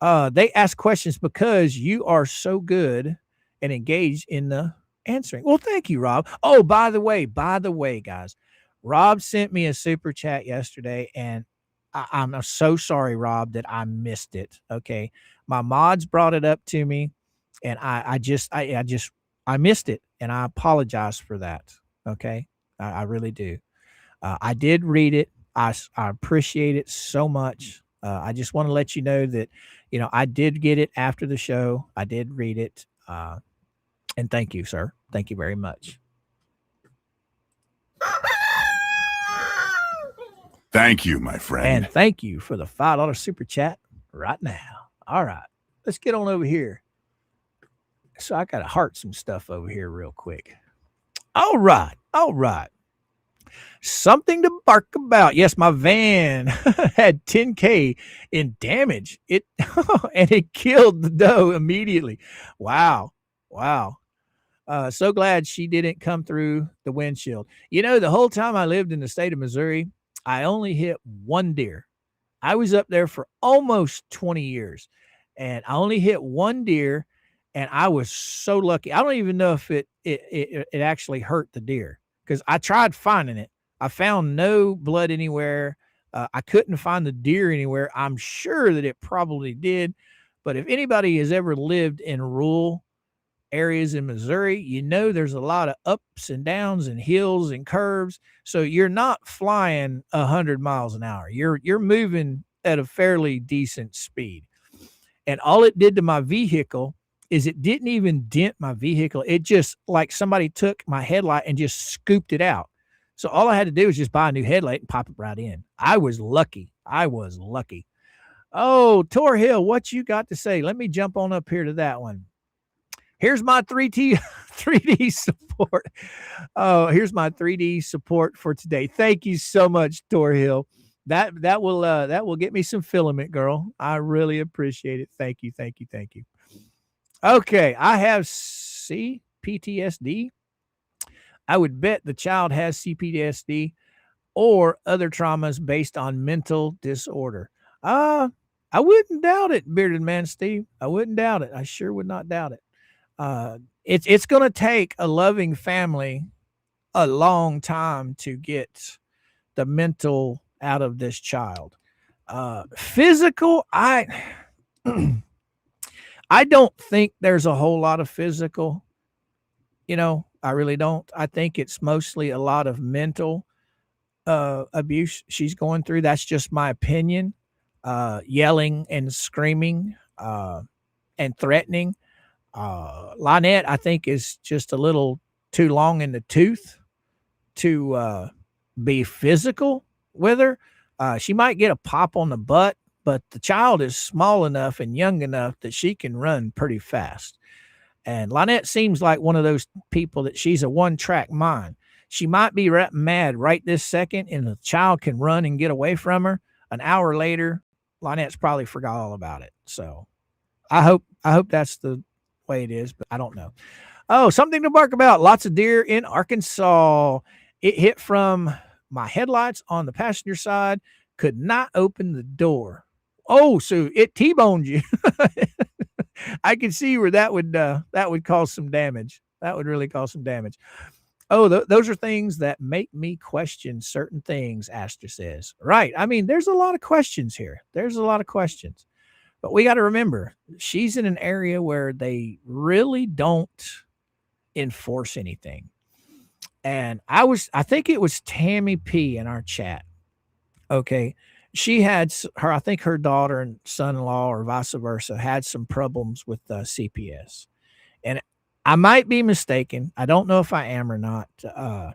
They ask questions because you are so good and engaged in the answering. Well, thank you, Rob. Oh, by the way, guys, Rob sent me a super chat yesterday, and I'm so sorry, Rob, that I missed it. Okay. My mods brought it up to me, and I missed it, and I apologize for that. Okay. I really do. I did read it. I appreciate it so much. I just want to let you know that, I did get it after the show. I did read it. And thank you, sir. Thank you very much. Thank you, my friend. And thank you for the $5 super chat right now. All right. Let's get on over here. So I got to heart some stuff over here real quick. All right. Something to bark about. Yes, my van had 10K in damage. And it killed the doe immediately. Wow. So glad she didn't come through the windshield. The whole time I lived in the state of Missouri, I only hit one deer. I was up there for almost 20 years, and I only hit one deer, and I was so lucky. I don't even know if it actually hurt the deer, because I tried finding it. I found no blood anywhere. I couldn't find the deer anywhere. I'm sure that it probably did, but if anybody has ever lived in rural areas in Missouri, there's a lot of ups and downs and hills and curves. So you're not flying 100 miles an hour. You're moving at a fairly decent speed. And all it did to my vehicle is it didn't even dent my vehicle. It just, like somebody took my headlight and just scooped it out. So all I had to do was just buy a new headlight and pop it right in. I was lucky. Oh, Tor Hill, what you got to say? Let me jump on up here to that one. Here's my 3D support. Oh, here's my 3D support for today. Thank you so much, Tor Hill. That will get me some filament, girl. I really appreciate it. Thank you. Okay, I have PTSD. I would bet the child has CPTSD or other traumas based on mental disorder. I wouldn't doubt it, Bearded Man Steve. I wouldn't doubt it. I sure would not doubt it. It's going to take a loving family a long time to get the mental out of this child. Physical, I don't think there's a whole lot of physical. I really don't. I think it's mostly a lot of mental abuse she's going through. That's just my opinion. Yelling and screaming and threatening. Lynette, I think, is just a little too long in the tooth to be physical with her. She might get a pop on the butt, but the child is small enough and young enough that she can run pretty fast. And Lynette seems like one of those people that she's a one-track mind. She might be mad right this second, and the child can run and get away from her. An hour later, Lynette's probably forgot all about it. So I hope that's the way it is, but I don't know. Oh, something to bark about. Lots of deer in Arkansas. It hit from my headlights on the passenger side. Could not open the door. Oh, so it T-boned you. I can see where that would cause some damage. That would really cause some damage. Oh, those are things that make me question certain things, Astor says. Right. I mean, there's a lot of questions here. There's a lot of questions. But we got to remember, she's in an area where they really don't enforce anything. And I think it was Tammy P in our chat. Okay. She had I think her daughter and son-in-law or vice versa had some problems with CPS. And I might be mistaken. I don't know if I am or not. And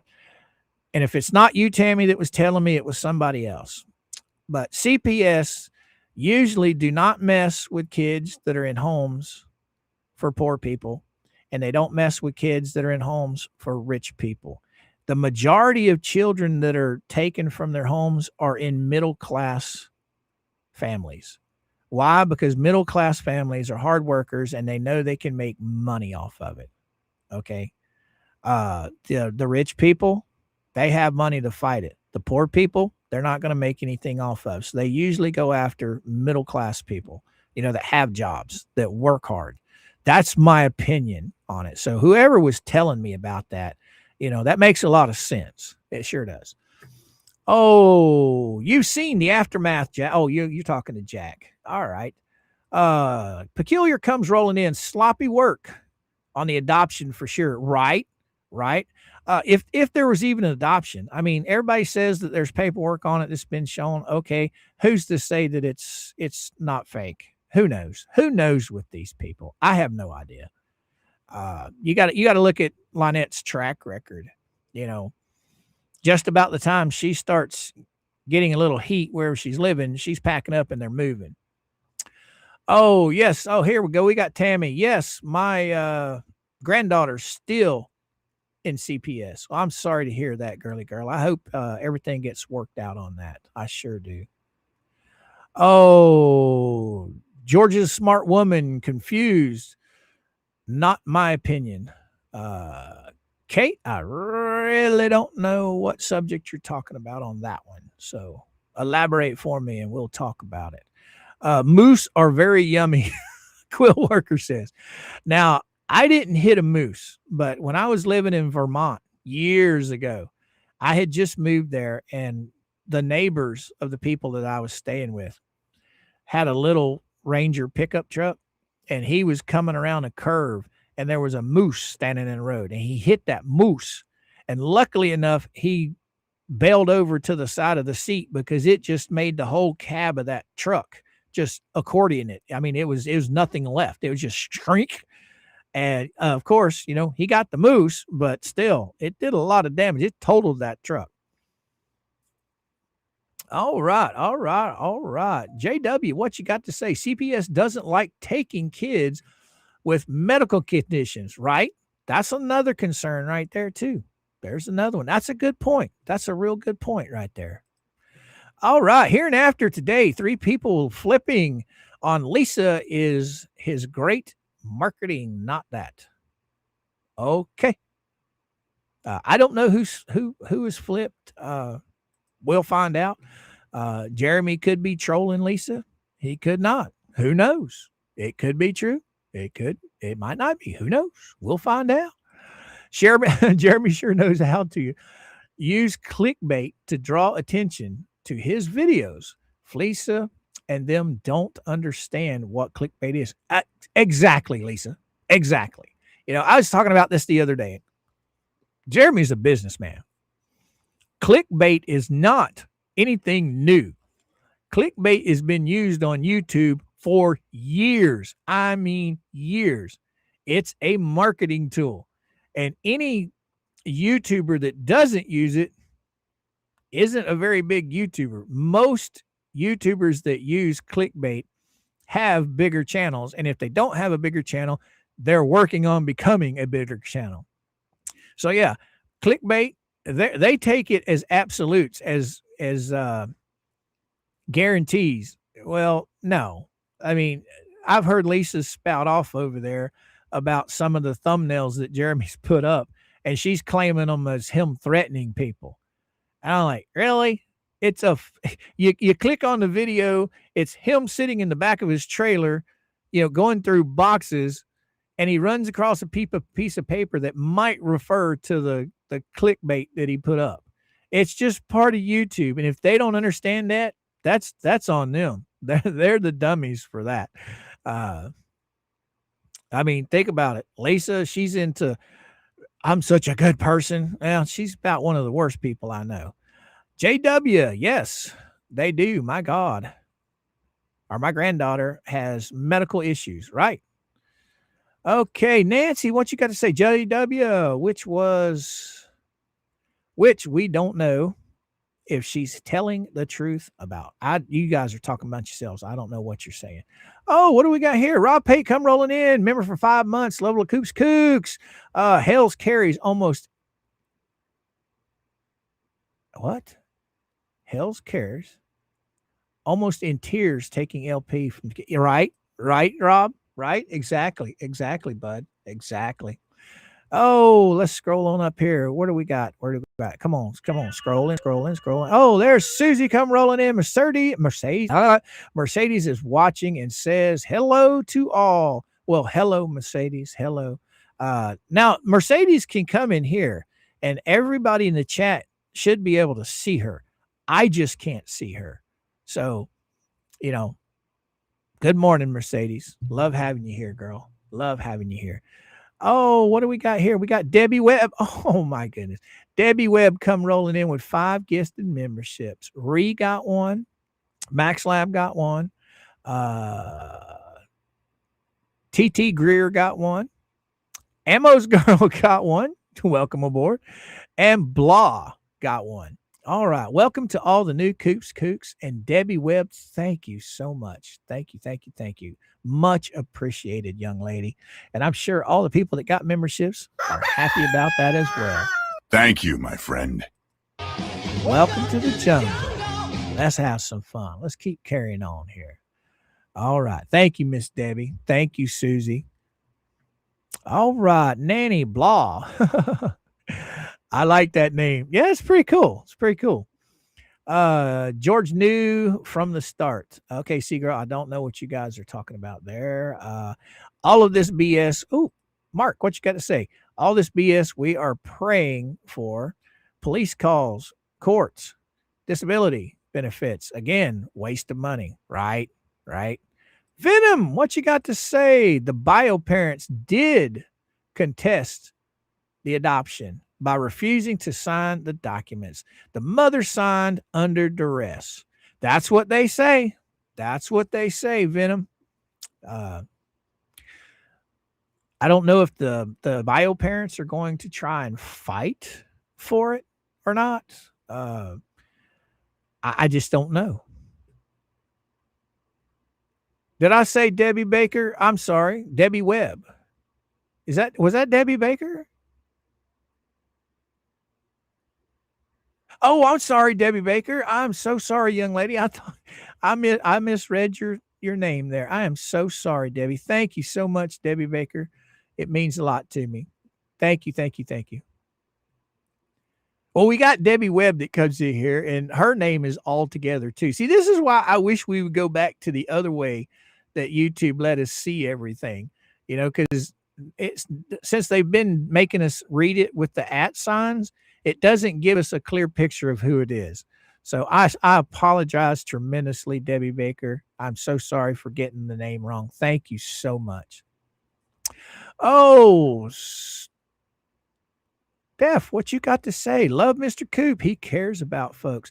if it's not you, Tammy, that was telling me, it was somebody else. But CPS usually do not mess with kids that are in homes for poor people, and they don't mess with kids that are in homes for rich people. The majority of children that are taken from their homes are in middle-class families. Why? Because middle-class families are hard workers, and they know they can make money off of it. Okay. The rich people, they have money to fight it. The poor people, they're not going to make anything off of. So they usually go after middle-class people, that have jobs, that work hard. That's my opinion on it. So whoever was telling me about that, that makes a lot of sense. It sure does. Oh, you've seen the aftermath, Jack. Oh, you're talking to Jack. All right. Peculiar comes rolling in. Sloppy work on the adoption for sure. Right. If there was even an adoption, I mean, everybody says that there's paperwork on it that's been shown. Okay. Who's to say that it's not fake? Who knows? Who knows with these people? I have no idea. You got to look at Lynette's track record. Just about the time she starts getting a little heat wherever she's living, she's packing up and they're moving. Oh, yes. Oh, here we go. We got Tammy. Yes, my granddaughter's still in CPS. Well, I'm sorry to hear that, girly girl. I hope everything gets worked out on that. I sure do. Oh, Georgia's smart woman confused. Not my opinion. Kate, I really don't know what subject you're talking about on that one. So elaborate for me and we'll talk about it. Moose are very yummy, Quill Worker says. Now, I didn't hit a moose, but when I was living in Vermont years ago, I had just moved there, and the neighbors of the people that I was staying with had a little Ranger pickup truck, and he was coming around a curve, and there was a moose standing in the road, and he hit that moose. And luckily enough, he bailed over to the side of the seat because it just made the whole cab of that truck just accordion it. I mean, it was nothing left. It was just shrink. And of course, he got the moose, but still, it did a lot of damage. It totaled that truck. All right. JW, what you got to say? CPS doesn't like taking kids with medical conditions, right? That's another concern right there, too. There's another one. That's a good point. That's a real good point right there. All right. Here and after today, 3 people flipping on Lisa is his great marketing, not that. Okay. I don't know who is flipped. We'll find out. Jeremy could be trolling Lisa. He could not. Who knows? It could be true. It might not be. Who knows? We'll find out. Jeremy sure knows how to use clickbait to draw attention to his videos. Lisa and them don't understand what clickbait is. Exactly, Lisa. Exactly. I was talking about this the other day. Jeremy's a businessman. Clickbait is not anything new. Clickbait has been used on YouTube for years. I mean, years. It's a marketing tool. And any YouTuber that doesn't use it, isn't a very big YouTuber. Most YouTubers that use clickbait have bigger channels. And if they don't have a bigger channel, they're working on becoming a bigger channel. So yeah, clickbait, they take it as absolutes, as guarantees. Well, no. I mean, I've heard Lisa spout off over there about some of the thumbnails that Jeremy's put up, and she's claiming them as him threatening people. And I'm like, really? It's you click on the video, it's him sitting in the back of his trailer, going through boxes, and he runs across a piece of paper that might refer to the clickbait that he put up. It's just part of YouTube, and if they don't understand that, that's on them. They're the dummies for that. I mean, think about it. Lisa, she's into I'm such a good person. Well, she's about one of the worst people I know. JW, yes, they do. My God. Or my granddaughter has medical issues, right? Okay, Nancy, what you got to say? JW, which we don't know if she's telling the truth about. You guys are talking about yourselves. I don't know what you're saying. Oh, what do we got here? Rob Pate come rolling in. Member for 5 months. Level of Coops Kooks. Hales carries almost. What? Hales cares. Almost in tears taking LP from. Right, Rob. Right. Exactly, bud. Exactly. Oh, let's scroll on up here. What do we got? Come on, scrolling. Oh, there's Susie come rolling in. Mercedes is watching and says hello to all. Well, hello, Mercedes. Hello. Now, Mercedes can come in here, and everybody in the chat should be able to see her. I just can't see her. So, good morning, Mercedes. Love having you here, girl. Love having you here. Oh, what do we got here? We got Debbie Webb. Oh, my goodness. Debbie Webb come rolling in with 5 gifted memberships. Ree got one. Max Lab got one. TT Greer got one. Ammo's Girl got one. Welcome aboard. And Blah got one. All right. Welcome to all the new Kooks. And Debbie Webb, thank you so much. Thank you. Much appreciated, young lady. And I'm sure all the people that got memberships are happy about that as well. Thank you, my friend. Welcome to the jungle. Let's have some fun. Let's keep carrying on here. All right. Thank you, Miss Debbie. Thank you, Susie. All right. Nanny Blah. I like that name. Yeah, it's pretty cool. George knew from the start. Okay, Seagirl, I don't know what you guys are talking about there. All of this BS. Oh, Mark, what you got to say? All this BS we are praying for. Police calls, courts, disability benefits. Again, waste of money. Right. Venom, what you got to say? The bio parents did contest the adoption by refusing to sign the documents. The mother signed under duress. That's what they say. Venom. I don't know if the bio parents are going to try and fight for it or not. I just don't know. Did I say Debbie Baker? I'm sorry, Debbie Webb. Was that Debbie Baker? Oh, I'm sorry, Debbie Baker. I'm so sorry, young lady. I thought I misread your name there. I am so sorry, Debbie. Thank you so much, Debbie Baker. It means a lot to me. Thank you. Well, we got Debbie Webb that comes in here, and her name is all together too. See, this is why I wish we would go back to the other way that YouTube let us see everything, because since they've been making us read it with the @ signs, it doesn't give us a clear picture of who it is. So I apologize tremendously, Debbie Baker. I'm so sorry for getting the name wrong. Thank you so much. Oh, Steph, what you got to say? Love Mr. Coop. He cares about folks.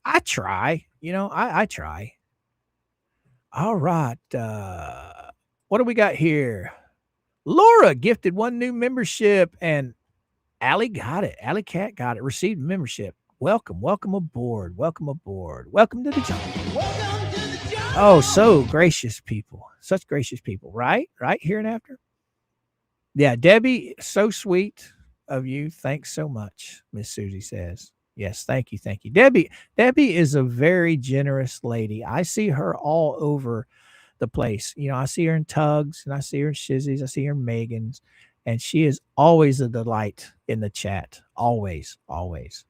I try. I try. All right. What do we got here? Laura gifted 1 new membership, and Allie got it. Alley Cat got it. Received membership. Welcome, welcome aboard. Welcome aboard. Welcome to the jungle. Oh, so gracious people. Such gracious people, right? Right here and after. Yeah, Debbie, so sweet of you. Thanks so much, Miss Susie says. Yes, thank you, thank you. Debbie is a very generous lady. I see her all over the place. You know, I see her in Tugs and I see her in Shizzy's, I see her in Megan's, and she is always a delight in the chat. Always, always.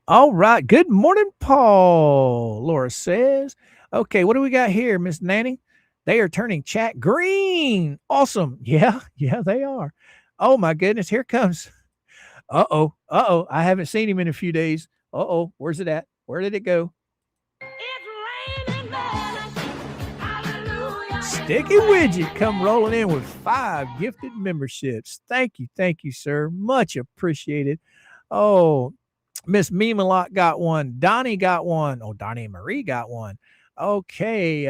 All right. Good morning, Paul. Laura says. Okay, what do we got here, Miss Nanny? They are turning chat green. Awesome. Yeah, they are. Oh my goodness. Here comes. Uh-oh. I haven't seen him in a few days. Uh-oh. Where's it at? Where did it go? Sticky Widget come rolling in with 5 gifted memberships. Thank you, sir. Much appreciated. Oh, Miss Memalot got one. Donnie got one. Oh, Donnie and Marie got one. Okay.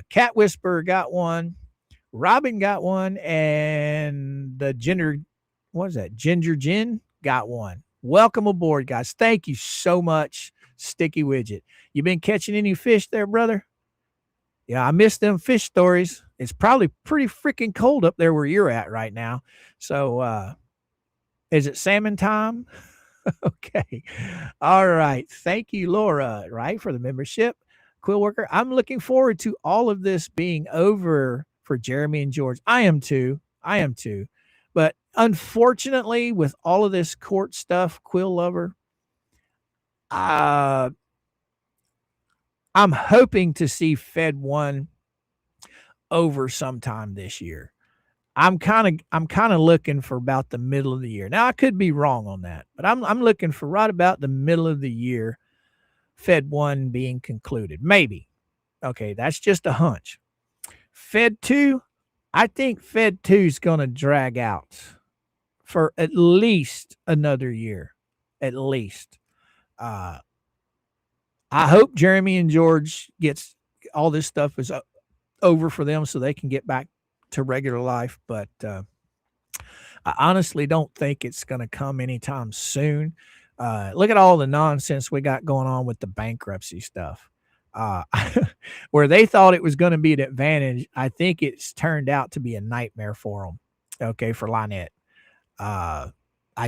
Cat Whisperer got one. Robin got one. And the Ginger Gin got one. Welcome aboard, guys. Thank you so much, Sticky Widget. You been catching any fish there, brother? Yeah, I missed them fish stories. It's probably pretty freaking cold up there where you're at right now. So, is it salmon time? Okay. All right. Thank you, Laura, right, for the membership. Quill Worker, I'm looking forward to all of this being over for Jeremy and George. I am too. But unfortunately, with all of this court stuff, Quill Lover, I'm hoping to see Fed 1 over sometime this year. I'm kind of looking for about the middle of the year. Now I could be wrong on that, but I'm looking for right about the middle of the year, Fed 1 being concluded. Maybe. Okay, that's just a hunch. Fed 2, I think Fed 2 is going to drag out for at least another year. At least. I hope Jeremy and George gets all this stuff is over for them so they can get back to regular life, but I honestly don't think it's going to come anytime soon. Look at all the nonsense we got going on with the bankruptcy stuff. Where they thought it was going to be an advantage, I think it's turned out to be a nightmare for them. Okay, for Lynette. I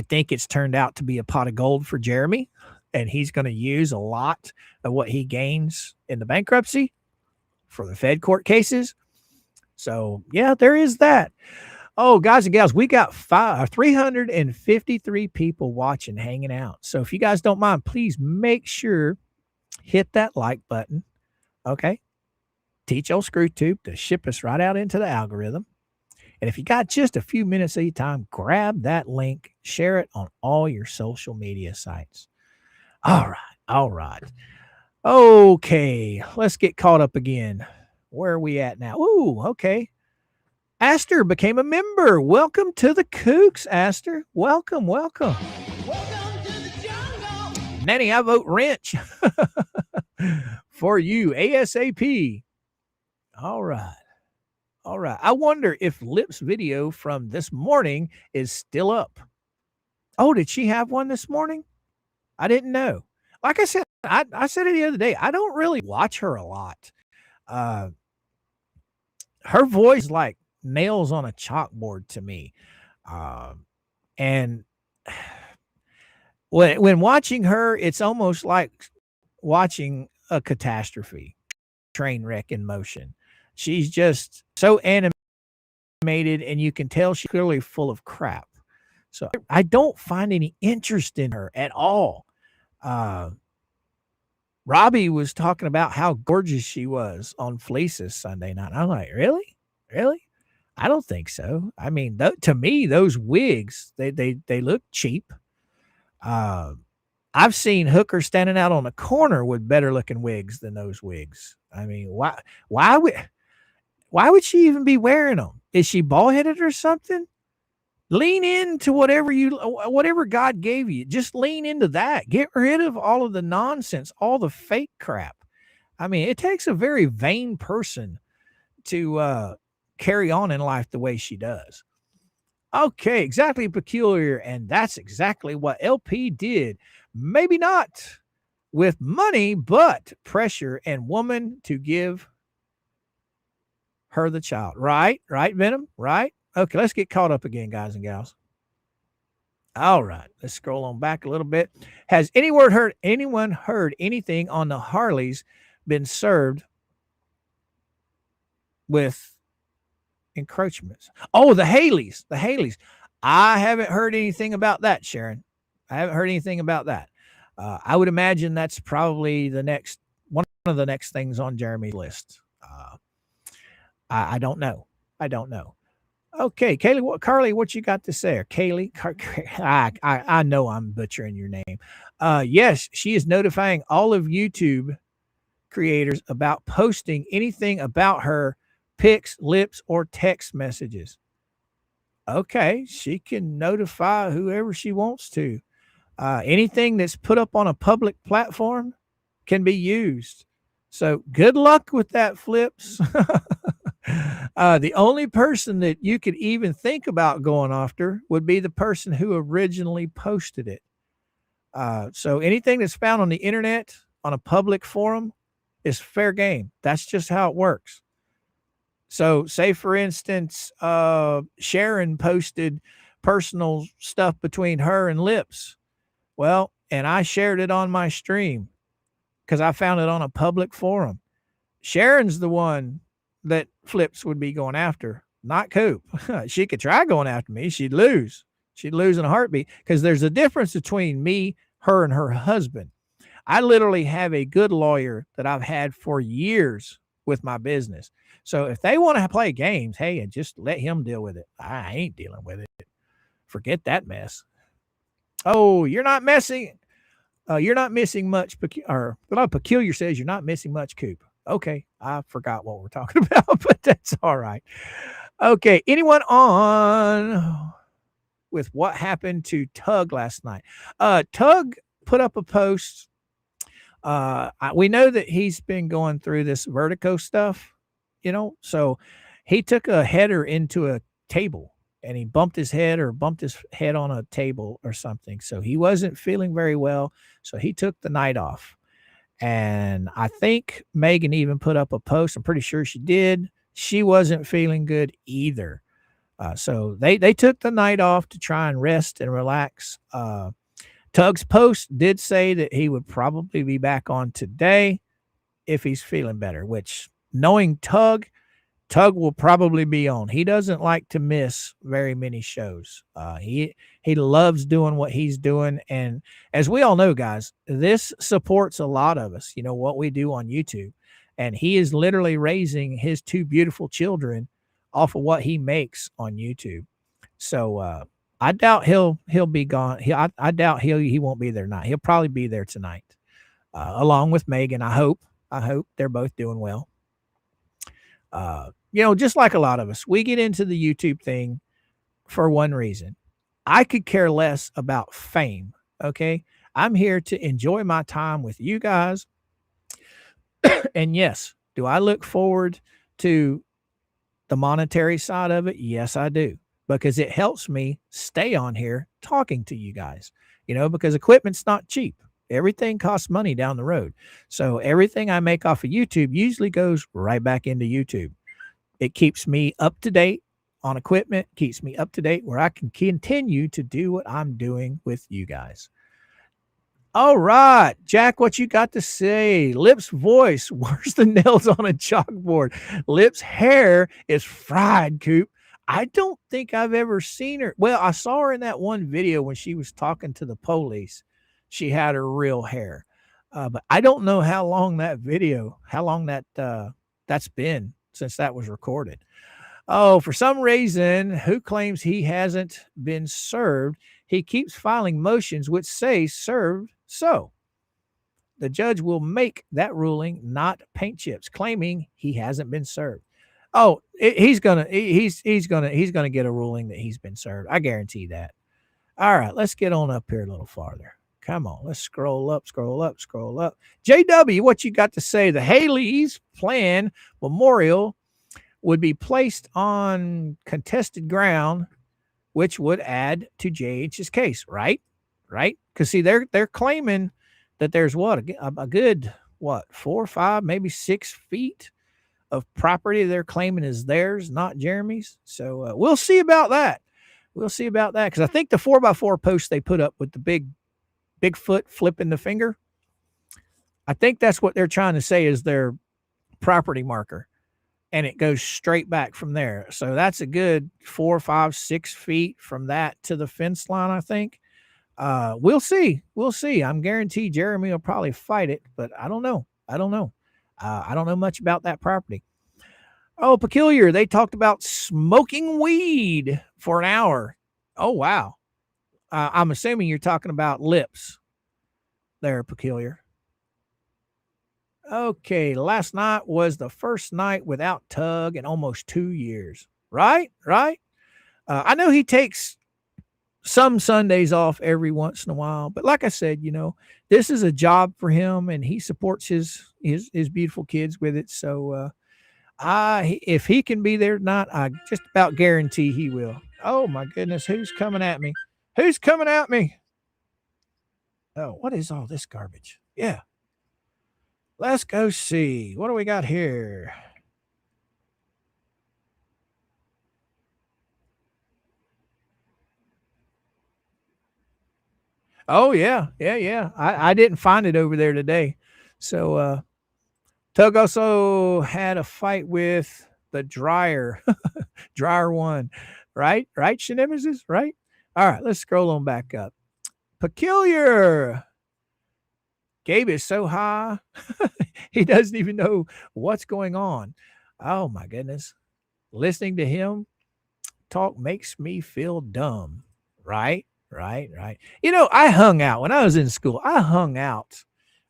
think it's turned out to be a pot of gold for Jeremy, and he's going to use a lot of what he gains in the bankruptcy for the Fed court cases. So, yeah, there is that. Oh, guys and gals, we got 353 people watching, hanging out. So if you guys don't mind, please make sure hit that like button. Okay. Teach old ScrewTube to ship us right out into the algorithm. And if you got just a few minutes of your time, grab that link, share it on all your social media sites. All right. Okay, let's get caught up again. Where are we at now? Ooh, okay. Aster became a member. Welcome to the Kooks, Aster. Welcome. Welcome to the jungle. Nanny, I vote wrench for you, ASAP. All right. I wonder if Lip's video from this morning is still up. Oh, did she have one this morning? I didn't know. Like I said, I said it the other day. I don't really watch her a lot. Her voice is like nails on a chalkboard to me. And when watching her, it's almost like watching a catastrophe, train wreck in motion. She's just so animated, and you can tell she's clearly full of crap. So I don't find any interest in her at all. Robbie was talking about how gorgeous she was on Fleeces Sunday night. I'm like, really? I don't think so. I mean, to me, those wigs, they look cheap. I've seen hookers standing out on the corner with better looking wigs than those wigs. I mean, why would she even be wearing them? Is she bald headed or something? Lean into whatever God gave you. Just lean into that. Get rid of all of the nonsense, all the fake crap. I mean, it takes a very vain person to carry on in life the way she does. Okay, exactly peculiar. And that's exactly what LP did. Maybe not with money, but pressure and woman to give her the child. Right? Right, Venom? Right? Okay, let's get caught up again, guys and gals. All right, let's scroll on back a little bit. Has anyone heard anything on the Harleys been served with encroachments? Oh, the Haleys, the Haleys. I haven't heard anything about that, Sharon. I haven't heard anything about that. I would imagine that's probably the next one of the next things on Jeremy's list. I don't know. I don't know. Okay, Kaylee, Carly, what you got to say? Or Kaylee, I know I'm butchering your name. Yes, she is notifying all of YouTube creators about posting anything about her pics, lips, or text messages. Okay, she can notify whoever she wants to. Anything that's put up on a public platform can be used. So good luck with that, Flips. The only person that you could even think about going after would be the person who originally posted it. So anything that's found on the internet on a public forum is fair game. That's just how it works. So say for instance, Sharon posted personal stuff between her and Lips. Well, and I shared it on my stream because I found it on a public forum. Sharon's the one that Flips would be going after, not Coop. She could try going after me. She'd lose. She'd lose in a heartbeat because there's a difference between me, her, and her husband. I literally have a good lawyer that I've had for years with my business. So if they want to play games, hey, and just let him deal with it. I ain't dealing with it. Forget that mess. Oh, you're not messing. You're not missing much. Peculiar says you're not missing much, Coop. Okay, I forgot what we're talking about, but that's all right. Okay, anyone on with what happened to Tug last night? Tug put up a post. We know that he's been going through this vertigo stuff, so he took a header into a table and he bumped his head on a table or something. So he wasn't feeling very well. So he took the night off. And I think Megan even put up a post. I'm pretty sure she did. She wasn't feeling good either. So they took the night off to try and rest and relax. Tug's post did say that he would probably be back on today if he's feeling better, which knowing Tug will probably be on. He doesn't like to miss very many shows. He loves doing what he's doing. And as we all know, guys, this supports a lot of us, what we do on YouTube. And he is literally raising his two beautiful children off of what he makes on YouTube. So I doubt he'll be gone. I doubt he won't be there tonight. He'll probably be there tonight, along with Megan. I hope they're both doing well. Just like a lot of us, we get into the YouTube thing for one reason. I could care less about fame. Okay. I'm here to enjoy my time with you guys. And yes, do I look forward to the monetary side of it? Yes, I do, because it helps me stay on here talking to you guys, because equipment's not cheap. Everything costs money down the road. So everything I make off of YouTube usually goes right back into YouTube. It keeps me up to date on equipment, keeps me up to date where I can continue to do what I'm doing with you guys. All right, Jack, what you got to say? Lips' voice worse than nails on a chalkboard. Lips' hair is fried, Coop. I don't think I've ever seen her. Well, I saw her in that one video when she was talking to the police. She had her real hair. But I don't know how long that's been since that was recorded. Oh, for some reason, who claims he hasn't been served, he keeps filing motions which say served so. The judge will make that ruling, not paint chips, claiming he hasn't been served. Oh, he's gonna get a ruling that he's been served. I guarantee that. All right, let's get on up here a little farther. Come on, let's scroll up. JW, what you got to say? The Haley's plan memorial would be placed on contested ground which would add to JH's case, right? Right? Because see, they're claiming that there's a good 4, 5, maybe 6 feet of property they're claiming is theirs, not Jeremy's. So we'll see about that. We'll see about that because I think the 4x4 post they put up with the Bigfoot flipping the finger, I think that's what they're trying to say is their property marker, and it goes straight back from there. So that's a good 4, 5, 6 feet from that to the fence line, I think. We'll see. We'll see. I'm guaranteed Jeremy will probably fight it, but I don't know. I don't know. I don't know much about that property. Oh, Peculiar. They talked about smoking weed for an hour. Oh, wow. I'm assuming you're talking about lips there, Peculiar. Okay, last night was the first night without Tug in almost 2 years. Right? Right? I know he takes some Sundays off every once in a while, but like I said, this is a job for him, and he supports his beautiful kids with it. So if he can be there tonight, I just about guarantee he will. Oh my goodness, who's coming at me? Who's coming at me? Oh, what is all this garbage? Yeah. Let's go see. What do we got here? Oh yeah, yeah. I didn't find it over there today. So Tug also had a fight with the dryer. Dryer one. Right? Right, Shenemises? Right? All right, let's scroll on back up. Peculiar. Gabe is so high, he doesn't even know what's going on. Oh my goodness. Listening to him talk makes me feel dumb. Right? Right. I hung out when I was in school. I hung out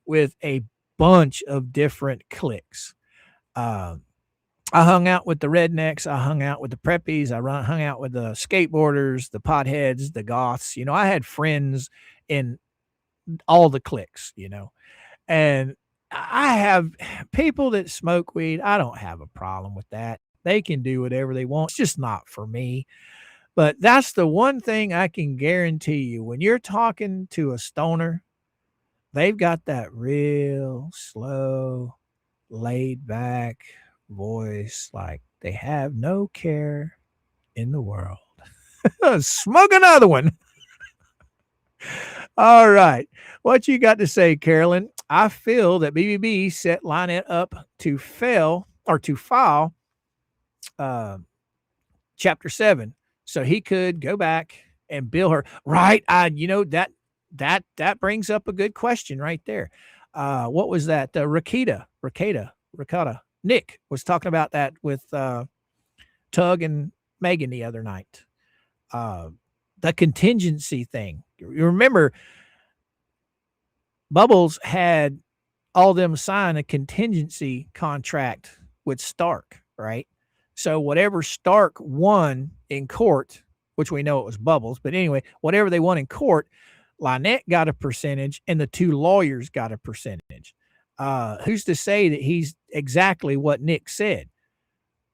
with a bunch of different cliques. I hung out with the rednecks. I hung out with the preppies. I hung out with the skateboarders, the potheads, the goths. I had friends in all the cliques, and I have people that smoke weed. I don't have a problem with that. They can do whatever they want. It's just not for me. But that's the one thing I can guarantee you. When you're talking to a stoner, they've got that real slow, laid back voice, like they have no care in the world. Smoke another one. All right. What you got to say, Carolyn? I feel that BBB set Lynette up to file chapter 7 so he could go back and bill her. Right. That brings up a good question right there. What was that? Ricotta. Nick was talking about that with Tug and Megan the other night. The contingency thing. You remember Bubbles had all them sign a contingency contract with Stark, right? So whatever Stark won in court, which we know it was Bubbles, but anyway, whatever they won in court, Lynette got a percentage and the two lawyers got a percentage. Who's to say that he's exactly what Nick said?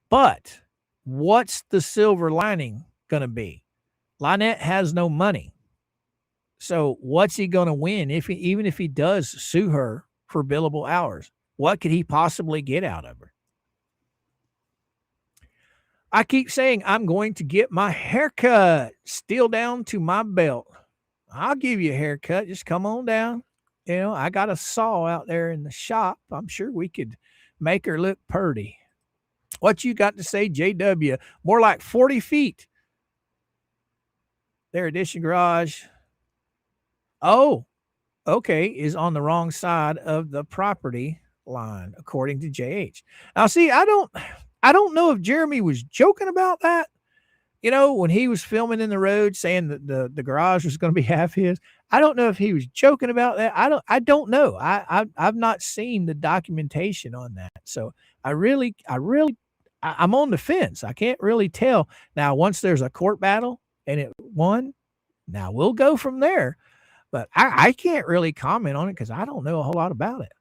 But what's the silver lining going to be? Lynette has no money. So what's he going to win even if he does sue her for billable hours? What could he possibly get out of her? I keep saying I'm going to get my haircut, steel down to my belt. I'll give you a haircut. Just come on down. I got a saw out there in the shop. I'm sure we could make her look purty. What you got to say, JW? More like 40 feet. Their addition garage. Oh, okay, is on the wrong side of the property line, according to JH. Now, see, I don't know if Jeremy was joking about that. When he was filming in the road saying that the garage was going to be half his. I don't know if he was joking about that. I don't know. I've not seen the documentation on that. So I'm on the fence. I can't really tell. Now, once there's a court battle and it won, now we'll go from there. But I can't really comment on it because I don't know a whole lot about it.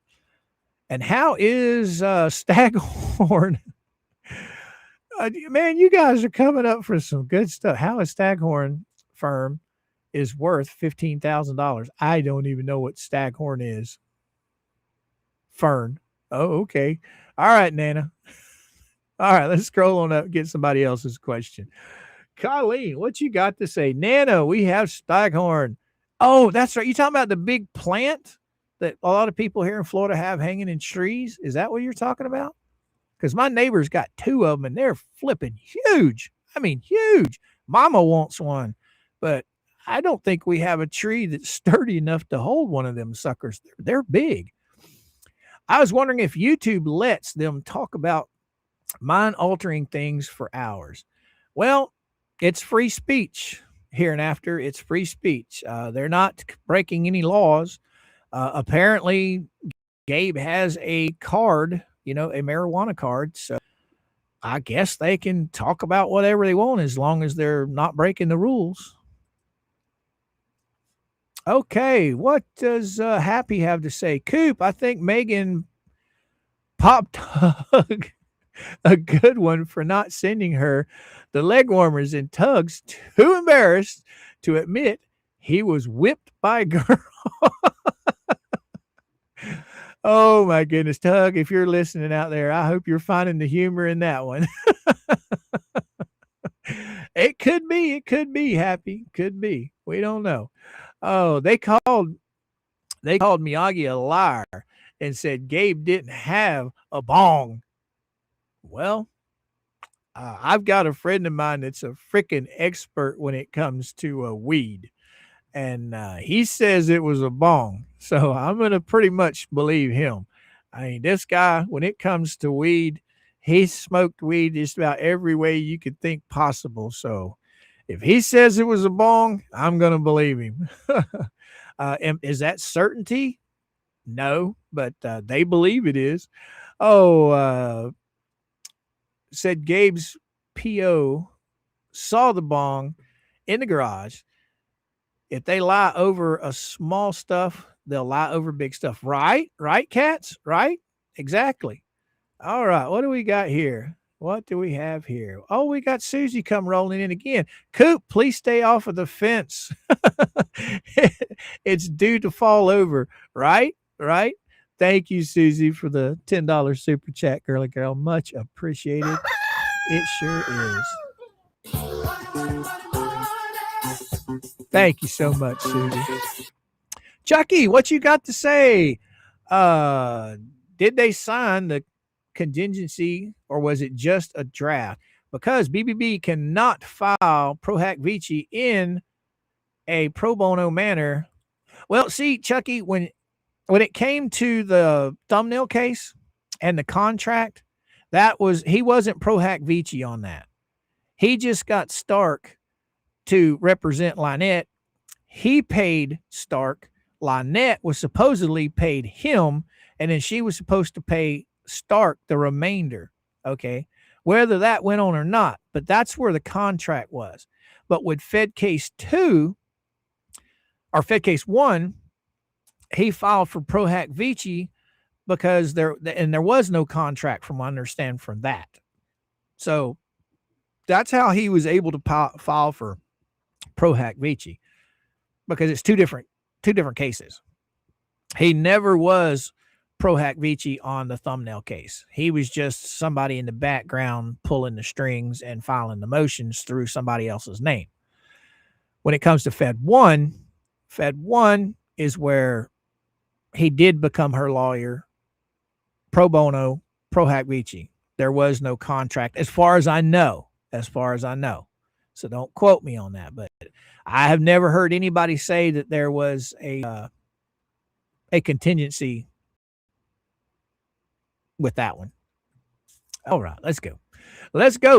And how is Staghorn? Man, you guys are coming up for some good stuff. How a Staghorn firm is worth $15,000. I don't even know what Staghorn is. Fern. Oh, okay. All right, Nana. All right, let's scroll on up and get somebody else's question. Colleen, what you got to say? Nana, we have Staghorn. Oh, that's right. You talking about the big plant that a lot of people here in Florida have hanging in trees? Is that what you're talking about? Because my neighbor's got two of them and they're flipping huge. I mean, huge. Mama wants one, but I don't think we have a tree that's sturdy enough to hold one of them suckers. They're big. I was wondering if YouTube lets them talk about mind altering things for hours. Well, it's free speech here and after. It's free speech. They're not breaking any laws. Apparently, Gabe has a card, a marijuana card. So I guess they can talk about whatever they want as long as they're not breaking the rules. Okay, what does Happy have to say? Coop, I think Megan popped Tug a good one for not sending her the leg warmers, and Tug's too embarrassed to admit he was whipped by a girl. Oh my goodness, Tug, if you're listening out there, I hope you're finding the humor in that one. It could be Happy, could be. We don't know. Oh, they called Miyagi a liar and said Gabe didn't have a bong. Well, I've got a friend of mine that's a freaking expert when it comes to weed, and he says it was a bong. So I'm going to pretty much believe him. I mean, this guy, when it comes to weed, he smoked weed just about every way you could think possible. So if he says it was a bong, I'm going to believe him. Is that certainty? No, but they believe it is. Oh, said Gabe's P.O. saw the bong in the garage. If they lie over a small stuff, they'll lie over big stuff. Right? Right, cats? Right? Exactly. All right. What do we got here? What do we have here? Oh, we got Susie come rolling in again. Coop, please stay off of the fence. It's due to fall over. Right? Right? Thank you, Susie, for the $10 super chat, girly girl. Much appreciated. It sure is. Thank you so much, Susie. Chucky, what you got to say? Did they sign the contingency or was it just a draft? Because BBB cannot file Pro Hack Vici in a pro bono manner. Well, see, Chucky, when it came to the thumbnail case and the contract, he wasn't Pro Hack Vici on that. He just got Stark to represent Lynette. He paid Stark. Lynette was supposedly paid him, and then she was supposed to pay Stark the remainder. Okay. Whether that went on or not, but that's where the contract was. But with Fed Case 2 or Fed Case 1, he filed for Pro Hack Vici because there was no contract from what I understand from that. So that's how he was able to file for Pro Hack Vici, because it's two different cases. He never was Pro Hack Vici on the thumbnail case. He was just somebody in the background pulling the strings and filing the motions through somebody else's name. When it comes to Fed 1 is where he did become her lawyer, pro bono, Pro Hack Vici. There was no contract as far as I know. So don't quote me on that, but I have never heard anybody say that there was a contingency with that one. All right, let's go.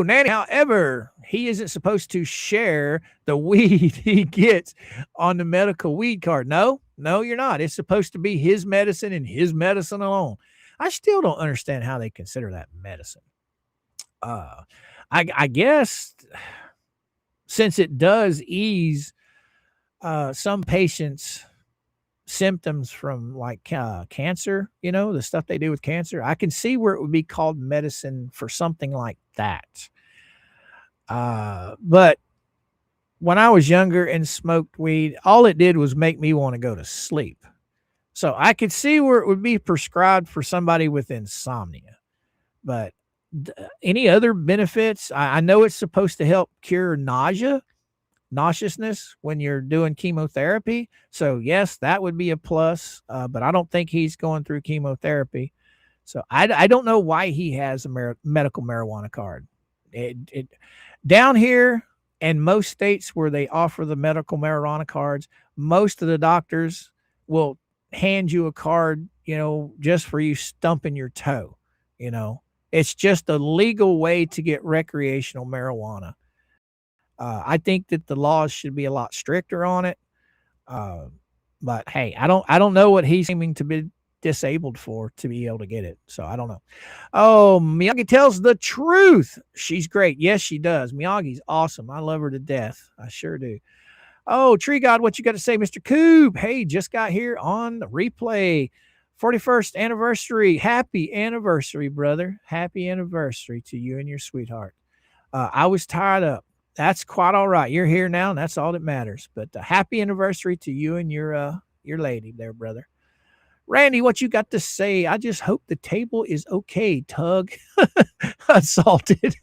Nanny, however, he isn't supposed to share the weed he gets on the medical weed card. No, you're not. It's supposed to be his medicine and his medicine alone. I still don't understand how they consider that medicine. I guess since it does ease some patients' symptoms from like cancer, the stuff they do with cancer, I can see where it would be called medicine for something like that. But when I was younger and smoked weed, all it did was make me want to go to sleep. So I could see where it would be prescribed for somebody with insomnia. But any other benefits? I know it's supposed to help cure nauseousness when you're doing chemotherapy. So yes, that would be a plus. But I don't think he's going through chemotherapy. So I don't know why he has a medical marijuana card. It down here and most states where they offer the medical marijuana cards, most of the doctors will hand you a card, just for you stumping your toe. It's just a legal way to get recreational marijuana. I think that the laws should be a lot stricter on it. But hey, I don't know what he's aiming to be disabled for to be able to get it. So I don't know. Oh, Miyagi tells the truth. She's great. Yes, she does. Miyagi's awesome. I love her to death. I sure do. Oh, Tree God, what you got to say, Mr. Coop? Hey, just got here on the replay. 41st anniversary. Happy anniversary, brother. Happy anniversary to you and your sweetheart. I was tied up. That's quite all right. You're here now, and that's all that matters. But happy anniversary to you and your lady there, brother. Randy, what you got to say? I just hope the table is okay, Tug. Assaulted.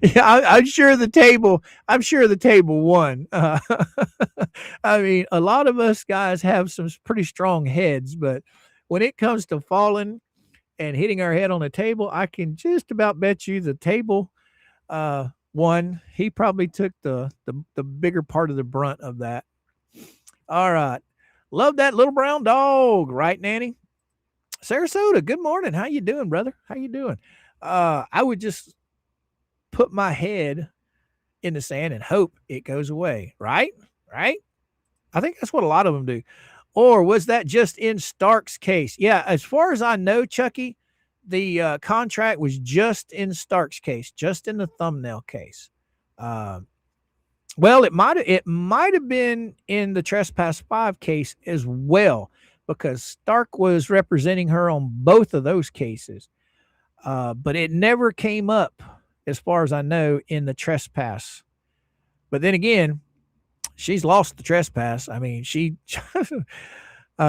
Yeah, I'm sure the table won. I mean, a lot of us guys have some pretty strong heads, but when it comes to falling and hitting our head on the table, I can just about bet you the table won. He probably took the bigger part of the brunt of that. All right. Love that little brown dog, right, Nanny? Sarasota, good morning. How you doing, brother? How you doing? I would just put my head in the sand and hope it goes away, right? Right? I think that's what a lot of them do. Or was that just in Stark's case? Yeah, as far as I know, Chucky, the contract was just in Stark's case, just in the thumbnail case. Well, it might have been in the Trespass 5 case as well, because Stark was representing her on both of those cases. But it never came up, as far as I know, in the Trespass. But then again, she's lost the Trespass. I mean,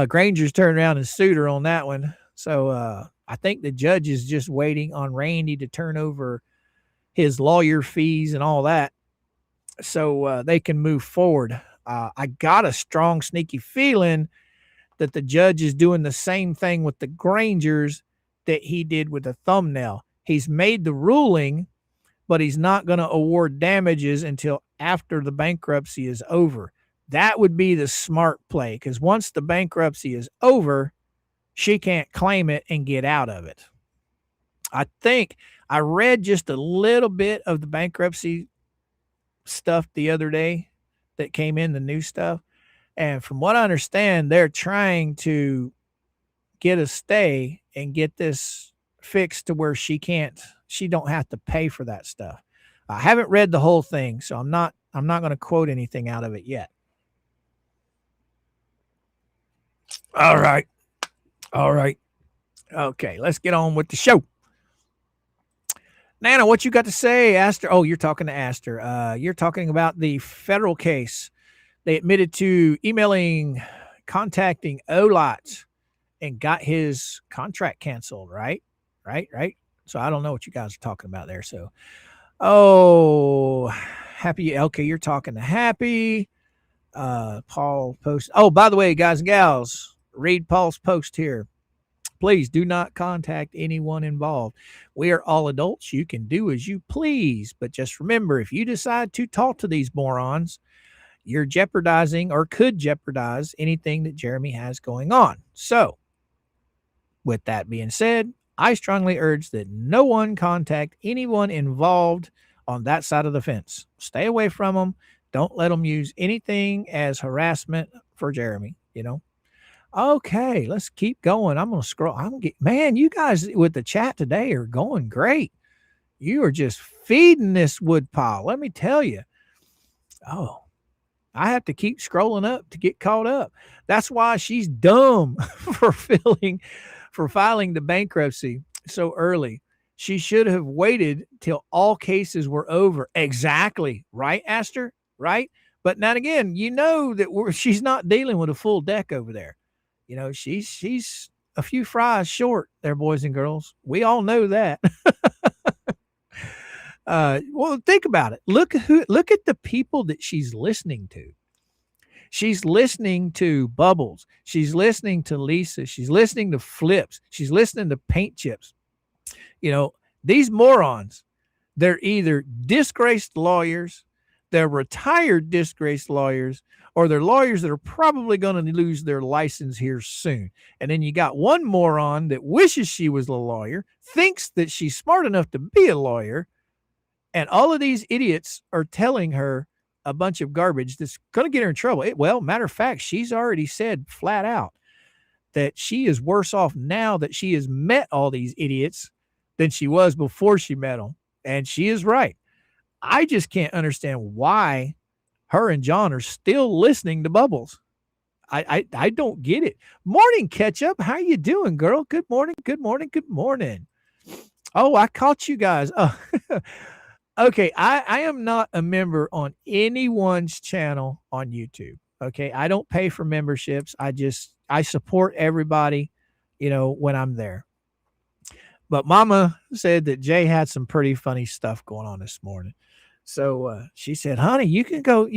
Granger's turned around and sued her on that one. So I think the judge is just waiting on Randy to turn over his lawyer fees and all that, so they can move forward. I got a strong, sneaky feeling that the judge is doing the same thing with the Grangers that he did with the thumbnail. He's made the ruling, but he's not going to award damages until after the bankruptcy is over. That would be the smart play, because once the bankruptcy is over, she can't claim it and get out of it. I think I read just a little bit of the bankruptcy stuff the other day that came in, the new stuff. And from what I understand, they're trying to get a stay and get this fixed to where she don't have to pay for that stuff. I haven't read the whole thing, so I'm not going to quote anything out of it yet. All right. Okay, let's get on with the show. Nana, what you got to say, Aster? Oh, you're talking to Aster. You're talking about the federal case. They admitted to contacting OLOT and got his contract canceled, right? Right. So I don't know what you guys are talking about there. So, Happy. Okay, you're talking to Happy. Paul post. Oh, by the way, guys and gals, read Paul's post here. Please do not contact anyone involved. We are all adults. You can do as you please. But just remember, if you decide to talk to these morons, you're jeopardizing or could jeopardize anything that Jeremy has going on. So, with that being said, I strongly urge that no one contact anyone involved on that side of the fence. Stay away from them. Don't let them use anything as harassment for Jeremy, Okay, let's keep going. I'm going to scroll. Man, you guys with the chat today are going great. You are just feeding this wood pile. Let me tell you. Oh, I have to keep scrolling up to get caught up. That's why she's dumb for filing the bankruptcy so early. She should have waited till all cases were over. Exactly. Right, Aster? Right? But now again, you know that she's not dealing with a full deck over there. You know, she's a few fries short there, boys and girls. We all know that. Well, think about it. Look at the people that she's listening to. She's listening to Bubbles. She's listening to Lisa. She's listening to Flips. She's listening to Paint Chips. You know, these morons, they're either disgraced lawyers, they're retired disgraced lawyers, or they're lawyers that are probably going to lose their license here soon. And then you got one moron that wishes she was a lawyer, thinks that she's smart enough to be a lawyer, and all of these idiots are telling her a bunch of garbage that's going to get her in trouble. Well, matter of fact, she's already said flat out that she is worse off now that she has met all these idiots than she was before she met them. And she is right. I just can't understand why her and John are still listening to Bubbles. I don't get it. Morning, Ketchup. How you doing, girl? Good morning. Good morning. Good morning. Oh, I caught you guys. Oh, okay. I am not a member on anyone's channel on YouTube. Okay. I don't pay for memberships. I support everybody, you know, when I'm there. But Mama said that Jay had some pretty funny stuff going on this morning. So she said, honey, you can go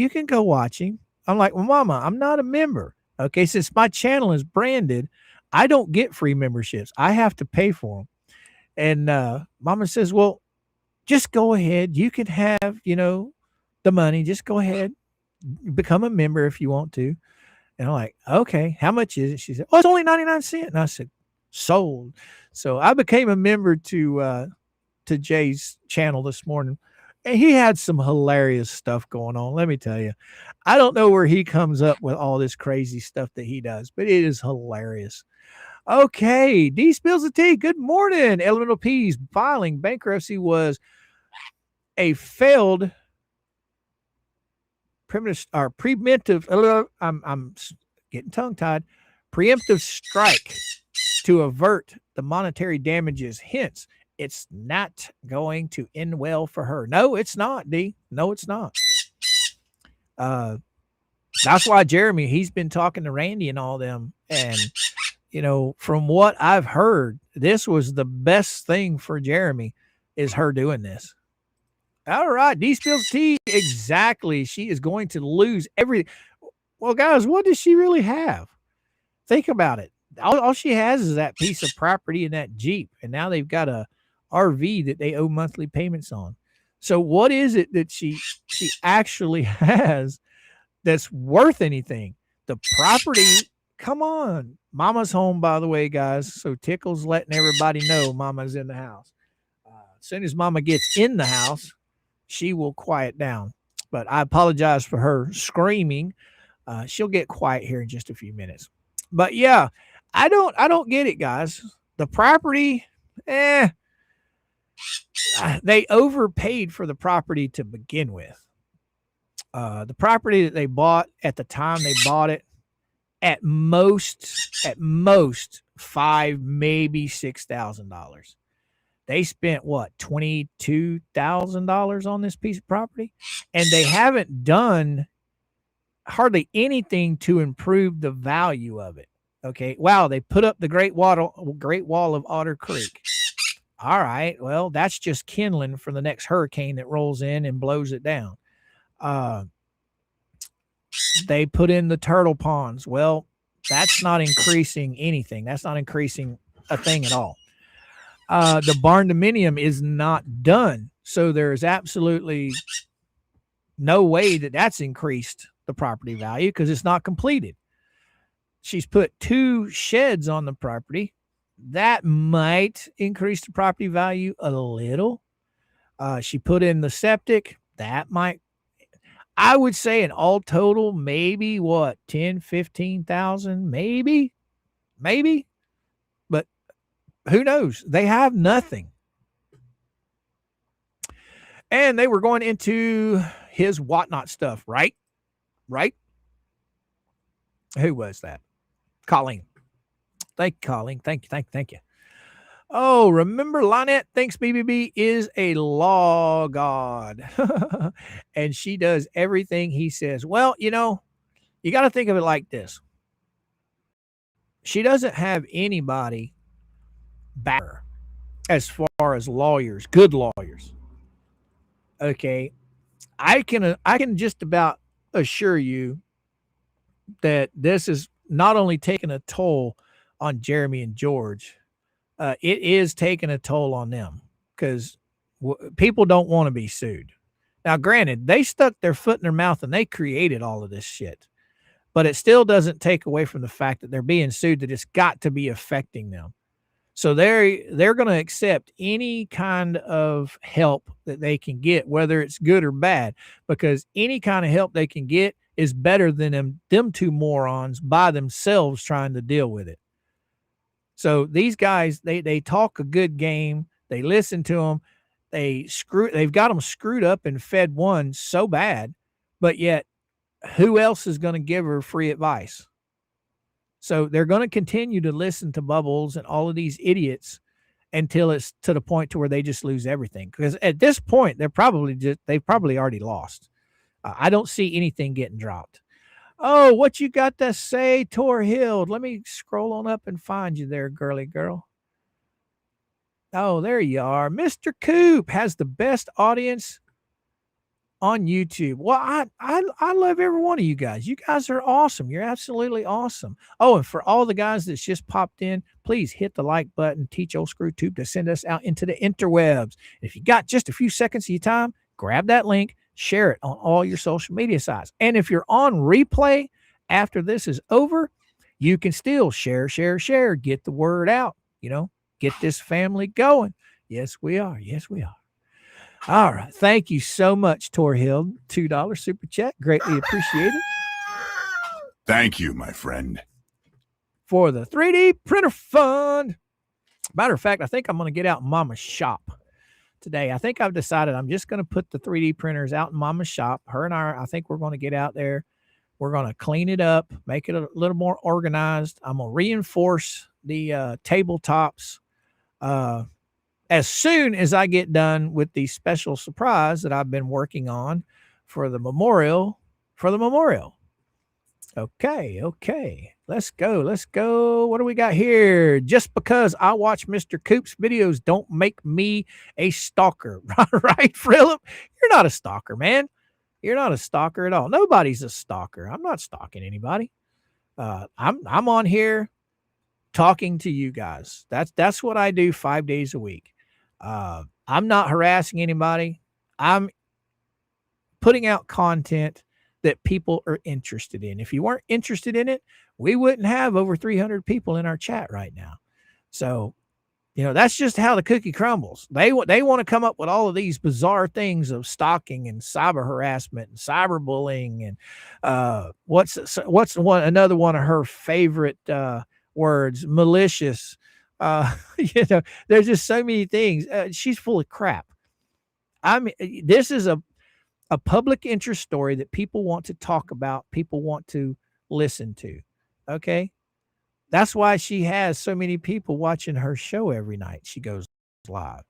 watch him. I'm like, well, Mama, I'm not a member. Okay. Since my channel is branded, I don't get free memberships. I have to pay for them. And Mama says, well, just go ahead. You can have, you know, the money. Just go ahead, become a member if you want to. And I'm like, okay, how much is it? She said, oh, it's only 99 cents. And I said, sold. So I became a member to Jay's channel this morning. And he had some hilarious stuff going on. Let me tell you, I don't know where he comes up with all this crazy stuff that he does, but it is hilarious. Okay, D spills the tea. Good morning. Elemental P's filing bankruptcy was a failed preemptive. I'm getting tongue tied. Preemptive strike to avert the monetary damages. Hence, it's not going to end well for her. No, it's not, D. No, it's not. That's why Jeremy, he's been talking to Randy and all them. And, you know, from what I've heard, this was the best thing for Jeremy is her doing this. All right. D spills tea. Exactly. She is going to lose everything. Well, guys, what does she really have? Think about it. All she has is that piece of property and that Jeep. And now they've got a RV that they owe monthly payments on. So what is it that she actually has that's worth anything? The property, come on. Mama's home, by the way, guys. So Tickle's letting everybody know Mama's in the house. As soon as Mama gets in the house, she will quiet down. But I apologize for her screaming. She'll get quiet here in just a few minutes. But yeah, I don't get it, guys. The property, they overpaid for the property to begin with. The property that they bought at the time they bought it, at most $5,000, maybe $6,000. They spent what, $22,000 on this piece of property, and they haven't done hardly anything to improve the value of it. Okay. Wow. They put up the Great Wall of Otter Creek. All right. Well, that's just kindling for the next hurricane that rolls in and blows it down. They put in the turtle ponds. Well, that's not increasing anything. That's not increasing a thing at all. The barn dominium is not done. So there's absolutely no way that that's increased the property value because it's not completed. She's put 2 sheds on the property. That might increase the property value a little. She put in the septic. That might, I would say in all total, maybe what, 10, 15,000, maybe. But who knows? They have nothing. And they were going into his whatnot stuff, right? Right? Who was that? Colleen. Thank you, Colleen. Thank you. Oh, remember Lynette thinks BBB is a law god. And she does everything he says. Well, you know, you got to think of it like this. She doesn't have anybody back her as far as lawyers, good lawyers. Okay. I can just about assure you that this is not only taking a toll on Jeremy and George, it is taking a toll on them because people don't want to be sued. Now, granted, they stuck their foot in their mouth and they created all of this shit, but it still doesn't take away from the fact that they're being sued, that it's got to be affecting them. So they're going to accept any kind of help that they can get, whether it's good or bad, because any kind of help they can get is better than them two morons by themselves trying to deal with it. So these guys, they talk a good game. They listen to them. They've got them screwed up in Fed 1 so bad, but yet who else is going to give her free advice? So they're going to continue to listen to Bubbles and all of these idiots until it's to the point to where they just lose everything. Because at this point, they've probably already lost. I don't see anything getting dropped. Oh, what you got to say, Tor Hill? Let me scroll on up and find you there, girly girl. Oh, there you are. MrCoop has the best audience on YouTube. Well, I love every one of you guys. You guys are awesome. You're absolutely awesome. Oh, and for all the guys that's just popped in, please hit the like button. Teach old ScrewTube to send us out into the interwebs. If you got just a few seconds of your time, grab that link, share it on all your social media sites. And if you're on replay after this is over, you can still share, get the word out, get this family going. Yes, we are. Yes, we are. All right. Thank you so much, Tor Hill. $2 super chat. Greatly appreciated. Thank you, my friend. For the 3D printer fund. Matter of fact, I think I'm going to get out Mama's shop today. I think I've decided I'm just going to put the 3D printers out in Mama's shop. Her and I think we're going to get out there. We're going to clean it up, make it a little more organized. I'm going to reinforce the tabletops. As soon as I get done with the special surprise that I've been working on for the memorial, Okay. Let's go. What do we got here? Just because I watch MrCoop's videos don't make me a stalker. Right, Philip? You're not a stalker, man. You're not a stalker at all. Nobody's a stalker. I'm not stalking anybody. I'm on here talking to you guys. That's what I do 5 days a week. I'm not harassing anybody. I'm putting out content that people are interested in. If you weren't interested in it, we wouldn't have over 300 people in our chat right now. So, that's just how the cookie crumbles. They want to come up with all of these bizarre things of stalking and cyber harassment and cyberbullying and what's another one of her favorite words, malicious. There's just so many things. She's full of crap. This is a public interest story that people want to talk about, people want to listen to. Okay. That's why she has so many people watching her show every night. She goes live.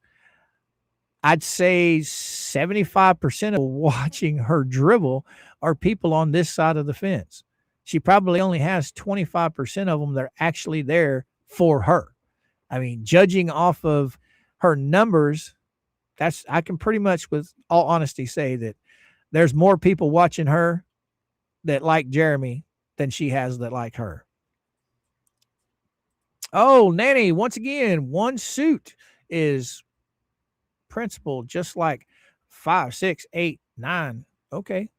I'd say 75% of watching her dribble are people on this side of the fence. She probably only has 25% of them that are actually there for her. I mean, judging off of her numbers, I can pretty much with all honesty say that there's more people watching her that like Jeremy than she has that like her. Oh, Nanny, once again, one suit is principal, just like 5, 6, 8, 9. Okay.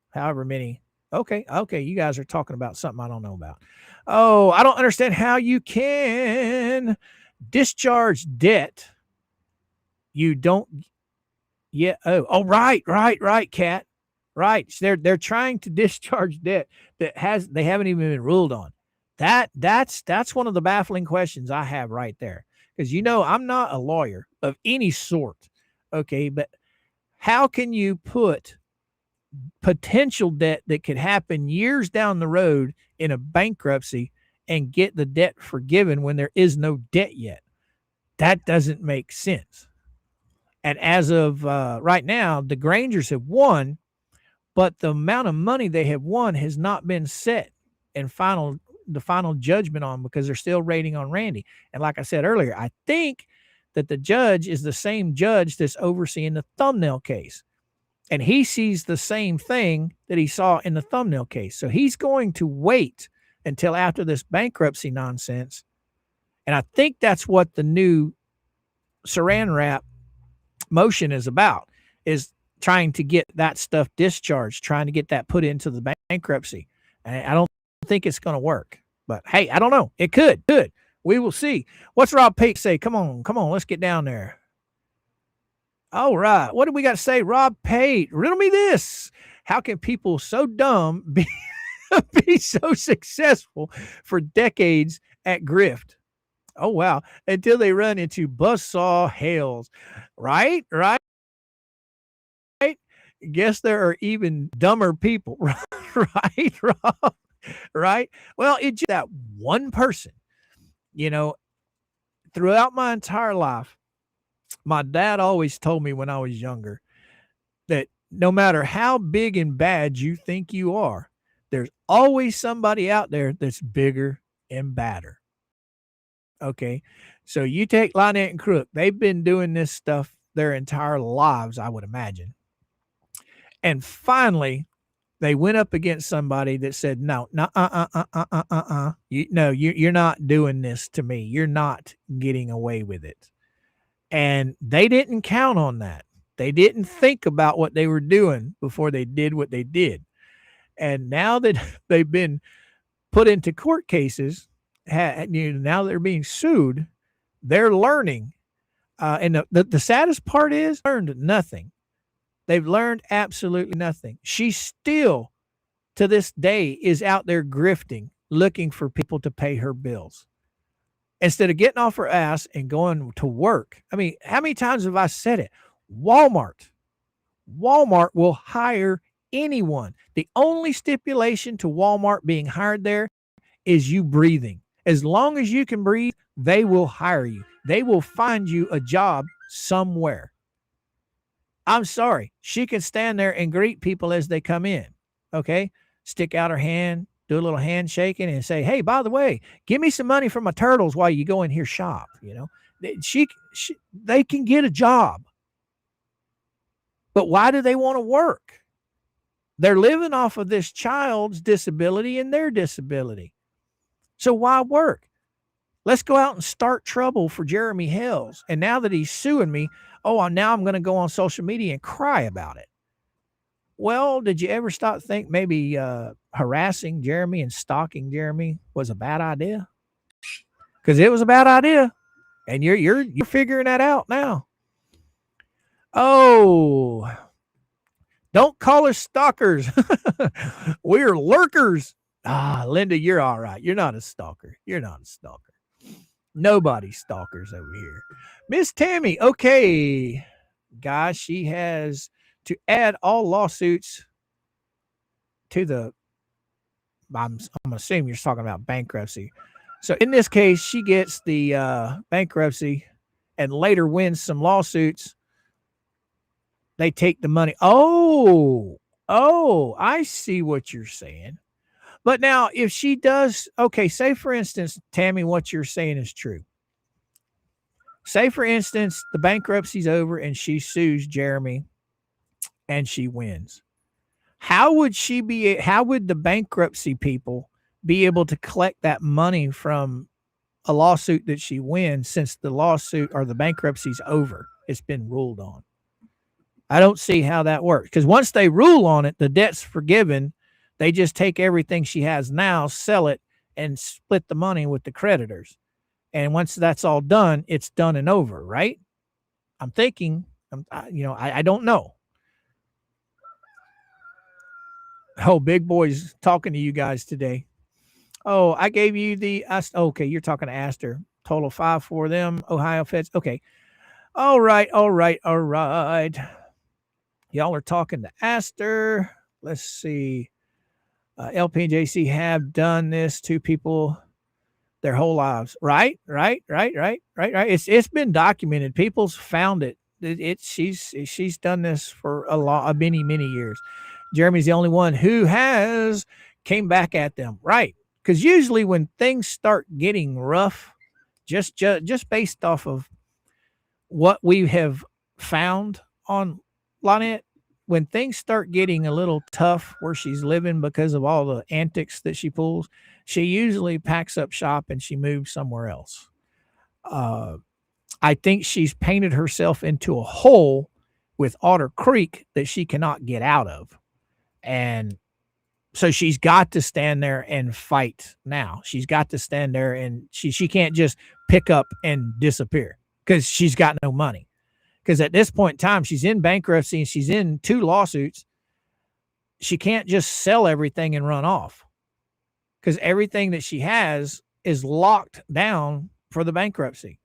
However many. Okay. You guys are talking about something I don't know about. Oh, I don't understand how you can discharge debt. You don't. Yeah. Oh, right, Kat. Right. They're trying to discharge debt that they haven't even been ruled on. That's one of the baffling questions I have right there. Because I'm not a lawyer of any sort. Okay, but how can you put potential debt that could happen years down the road in a bankruptcy and get the debt forgiven when there is no debt yet? That doesn't make sense. And as of right now, the Grangers have won, but the amount of money they have won has not been set in the final judgment on, because they're still rating on Randy. And like I said earlier, I think that the judge is the same judge that's overseeing the thumbnail case. And he sees the same thing that he saw in the thumbnail case. So he's going to wait until after this bankruptcy nonsense. And I think that's what the new saran wrap motion is about, is trying to get that stuff discharged, trying to get that put into the bankruptcy. And I don't think it's going to work. But hey, I don't know. It could. We will see. What's Rob Pate say? Come on. Let's get down there. All right. What do we got to say? Rob Pate, riddle me this. How can people so dumb be so successful for decades at grift? Oh, wow. Until they run into buzzsaw hails. Right? Guess there are even dumber people. Right, Rob? Right? Well, it's just that one person. You know, throughout my entire life, my dad always told me when I was younger that no matter how big and bad you think you are, there's always somebody out there that's bigger and badder. Okay. So you take Lynette and Crook. They've been doing this stuff their entire lives, I would imagine. And finally, they went up against somebody that said, no, you're not doing this to me. You're not getting away with it. And they didn't count on that. They didn't think about what they were doing before they did what they did. And now that they've been put into court cases, now they're being sued, they're learning. And the saddest part is, learned nothing. They've learned absolutely nothing. She still, to this day, is out there grifting, looking for people to pay her bills. Instead of getting off her ass and going to work. I mean, how many times have I said it? Walmart will hire anyone. The only stipulation to Walmart being hired there is you breathing. As long as you can breathe, they will hire you. They will find you a job somewhere. I'm sorry. She can stand there and greet people as they come in. Okay. Stick out her hand, do a little handshaking and say, hey, by the way, give me some money for my turtles while you go in here shop. You know, they can get a job. But why do they want to work? They're living off of this child's disability and their disability. So why work? Let's go out and start trouble for Jeremy Hales. And now that he's suing me, now I'm going to go on social media and cry about it. Well, did you ever stop to think maybe harassing Jeremy and stalking Jeremy was a bad idea? Because it was a bad idea. And you're figuring that out now. Oh, don't call us stalkers. We're lurkers. Linda, you're all right. You're not a stalker. Nobody stalkers over here. Miss Tammy, okay. Guys, she has to add all lawsuits to the, I'm assuming you're talking about bankruptcy. So in this case, she gets the bankruptcy and later wins some lawsuits. They take the money. Oh, I see what you're saying. But now if she does, okay, say for instance, Tammy, what you're saying is true. Say for instance, the bankruptcy's over and she sues Jeremy and she wins. How would the bankruptcy people be able to collect that money from a lawsuit that she wins, since the lawsuit or the bankruptcy's over? It's been ruled on. I don't see how that works, because once they rule on it, the debt's forgiven. They just take everything she has now, sell it, and split the money with the creditors. And once that's all done, it's done and over, right? I'm thinking, I don't know. Oh, big boy's talking to you guys today. Oh, I gave you the, okay, you're talking to Astor. Total 5 for them, Ohio Feds. Okay. All right. Y'all are talking to Astor. Let's see. LP and JC have done this. 2 people their whole lives. Right. It's been documented. People's found it. She's done this for many years. Jeremy's the only one who has came back at them. Right. Because usually when things start getting rough, just based off of what we have found on Lynette, when things start getting a little tough where she's living because of all the antics that she pulls, she usually packs up shop and she moves somewhere else. I think she's painted herself into a hole with Otter Creek that she cannot get out of. And so she's got to stand there and fight now. She's got to stand there and she can't just pick up and disappear because she's got no money. Because at this point in time, she's in bankruptcy and she's in 2 lawsuits. She can't just sell everything and run off because everything that she has is locked down for the bankruptcy.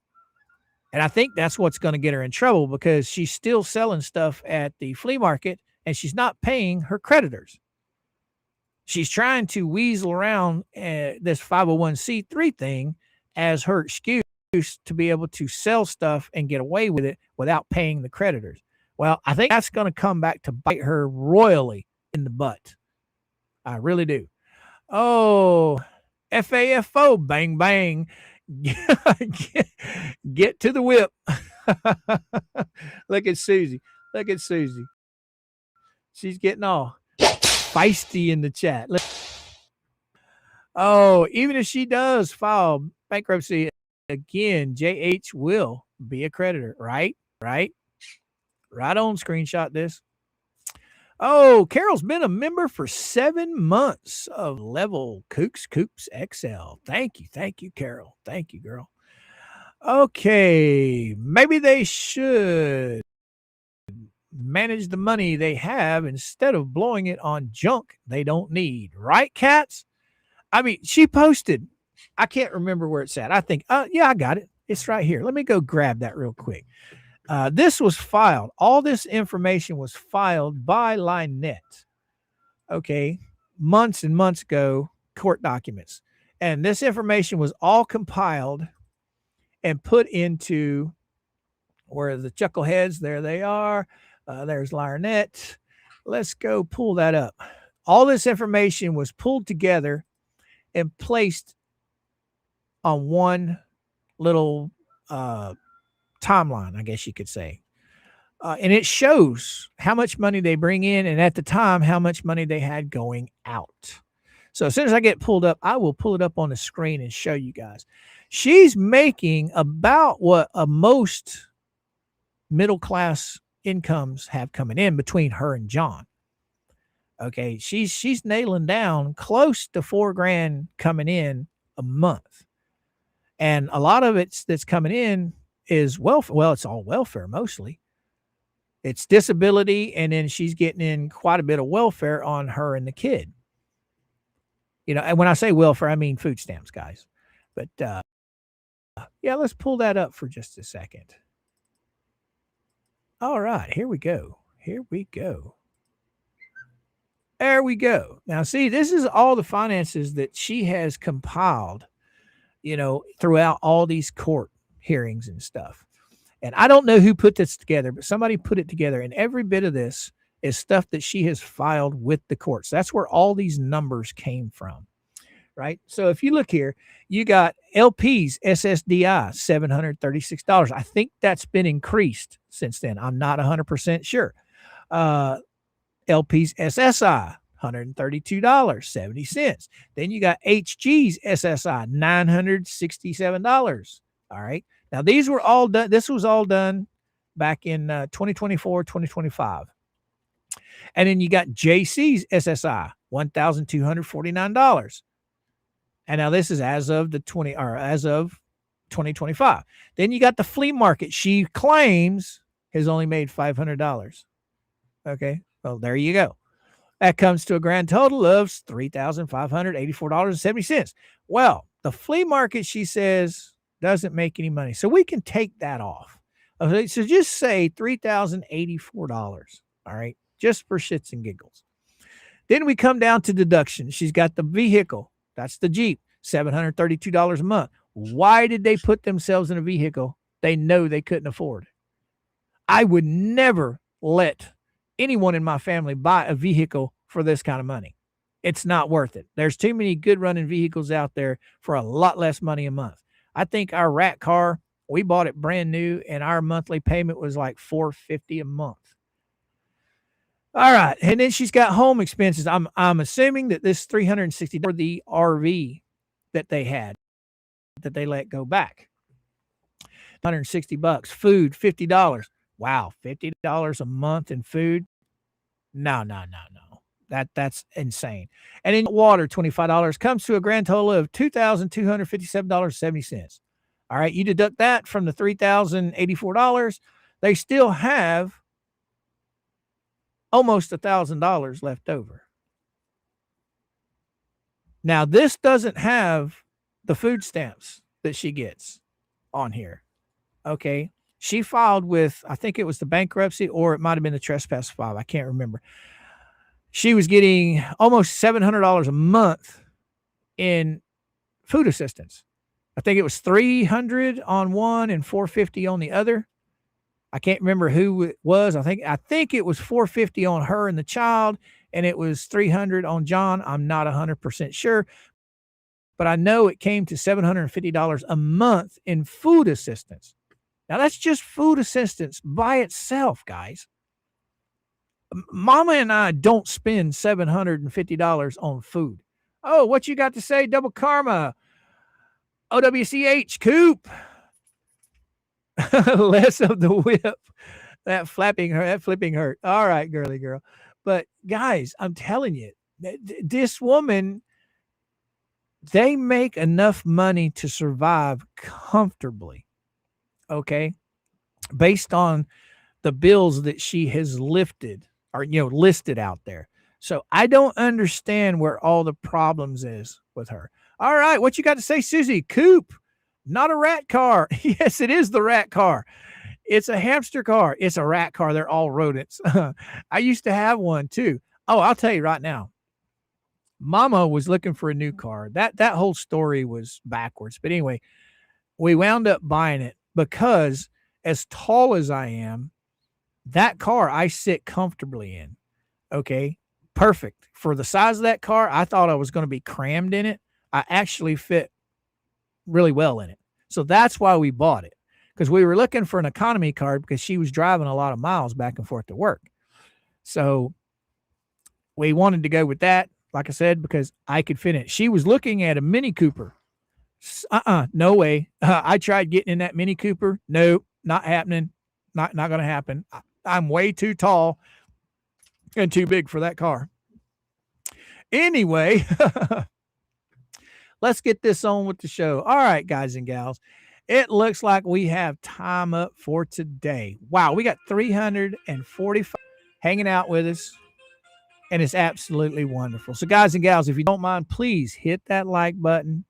And I think that's what's going to get her in trouble because she's still selling stuff at the flea market and she's not paying her creditors. She's trying to weasel around this 501c3 thing as her excuse to be able to sell stuff and get away with it without paying the creditors. Well, I think that's going to come back to bite her royally in the butt. I really do. Oh, FAFO, bang, bang. Get to the whip. Look at Susie. Look at Susie. She's getting all feisty in the chat. Oh, even if she does file bankruptcy again, JH will be a creditor, right? Right on, screenshot this. Oh, Carol's been a member for 7 months of Level Coops XL. Thank you, Carol. Thank you, girl. Okay, maybe they should manage the money they have instead of blowing it on junk they don't need. Right, cats? I mean, she posted, I can't remember where it's at. I think, yeah, I got it. It's right here. Let me go grab that real quick. This was filed. All this information was filed by Lynette. Okay. Months and months ago, court documents. And this information was all compiled and put into where the chuckleheads, there they are. There's Lynette. Let's go pull that up. All this information was pulled together and placed on one little timeline, I guess you could say. And it shows how much money they bring in and at the time, how much money they had going out. So as soon as I get pulled up, I will pull it up on the screen and show you guys. She's making about what most middle-class incomes have coming in between her and John. Okay, she's nailing down close to $4,000 coming in a month. And a lot of it that's coming in is welfare. Well, it's all welfare mostly. It's disability, and then she's getting in quite a bit of welfare on her and the kid. You know, and when I say welfare, I mean food stamps, guys. But yeah, let's pull that up for just a second. All right, here we go. Here we go. There we go. Now, see, this is all the finances that she has compiled, you know, throughout all these court hearings and stuff. And I don't know who put this together, but somebody put it together. And every bit of this is stuff that she has filed with the courts. That's where all these numbers came from, right? So if you look here, you got LP's SSDI, $736. I think that's been increased since then. I'm not 100% sure. LP's SSI, $132.70. Then you got HG's SSI, $967. All right. Now, these were all done. This was all done back in 2024, 2025. And then you got JC's SSI, $1,249. And now this is as of the 2025. Then you got the flea market. She claims has only made $500. Okay. Well, there you go. That comes to a grand total of $3,584.70. Well, the flea market, she says, doesn't make any money. So we can take that off. Okay, so just say $3,084. All right. Just for shits and giggles. Then we come down to deduction. She's got the vehicle. That's the Jeep. $732 a month. Why did they put themselves in a vehicle they know they couldn't afford? I would never let anyone in my family buy a vehicle for this kind of money. It's not worth it. There's too many good running vehicles out there for a lot less money a month. I think our rat car, we bought it brand new, and our monthly payment was like $450 a month. All right, and then she's got home expenses. I'm assuming that this $360 for the RV that they had, that they let go back. $160. Food, $50. Wow, $50 a month in food? No. That's insane. And in water, $25 comes to a grand total of $2,257.70. All right, you deduct that from the $3,084. They still have almost $1,000 left over. Now, this doesn't have the food stamps that she gets on here. Okay. She filed with, I think it was the bankruptcy, or it might have been the trespass file. I can't remember. She was getting almost $700 a month in food assistance. I think it was $300 on one and $450 on the other. I can't remember who it was. I think it was $450 on her and the child, and it was $300 on John. I'm not 100% sure, but I know it came to $750 a month in food assistance. Now, that's just food assistance by itself, guys. Mama and I don't spend $750 on food. Oh, what you got to say, Double Karma? OWCH, Coop. Less of the whip. That flipping hurt. All right, girly girl. But guys, I'm telling you, this woman, they make enough money to survive comfortably. Okay. Based on the bills that she has lifted or, listed out there. So I don't understand where all the problems is with her. All right. What you got to say, Susie? Coop, not a rat car. Yes, it is the rat car. It's a hamster car. It's a rat car. They're all rodents. I used to have one too. Oh, I'll tell you right now. Mama was looking for a new car. That whole story was backwards. But anyway, we wound up buying it because as tall as I am, that car I sit comfortably in. Okay. Perfect. For the size of that car, I thought I was going to be crammed in it. I actually fit really well in it. So that's why we bought it, because we were looking for an economy car because she was driving a lot of miles back and forth to work. So we wanted to go with that, like I said, because I could fit in it. She was looking at a Mini Cooper. No way. I tried getting in that Mini Cooper. Nope, not happening. Not going to happen. I'm way too tall and too big for that car. Anyway, let's get this on with the show. All right, guys and gals, it looks like we have time up for today. Wow, we got 345 hanging out with us, and it's absolutely wonderful. So, guys and gals, if you don't mind, please hit that like button.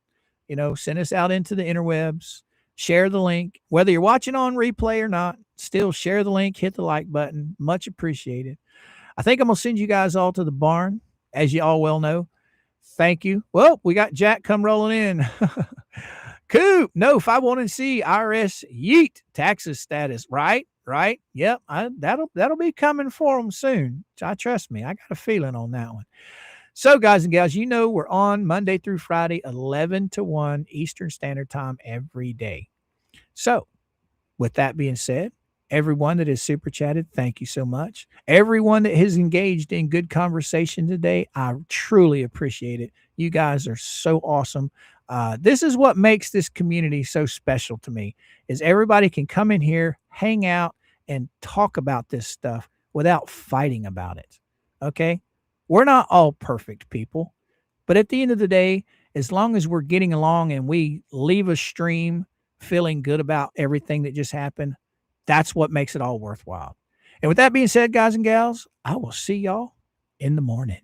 Send us out into the interwebs. Share the link. Whether you're watching on replay or not, still share the link, hit the like button. Much appreciated. I think I'm going to send you guys all to the barn, as you all well know. Thank you. Well, we got Jack come rolling in. Coop, no, 501c IRS yeet taxes status. Right. Yep. That'll be coming for them soon. Trust me. I got a feeling on that one. So, guys and gals, we're on Monday through Friday, 11 to 1 Eastern Standard Time every day. So, with that being said, everyone that has super chatted, thank you so much. Everyone that has engaged in good conversation today, I truly appreciate it. You guys are so awesome. This is what makes this community so special to me, is everybody can come in here, hang out, and talk about this stuff without fighting about it. Okay? We're not all perfect people, but at the end of the day, as long as we're getting along and we leave a stream feeling good about everything that just happened, that's what makes it all worthwhile. And with that being said, guys and gals, I will see y'all in the morning.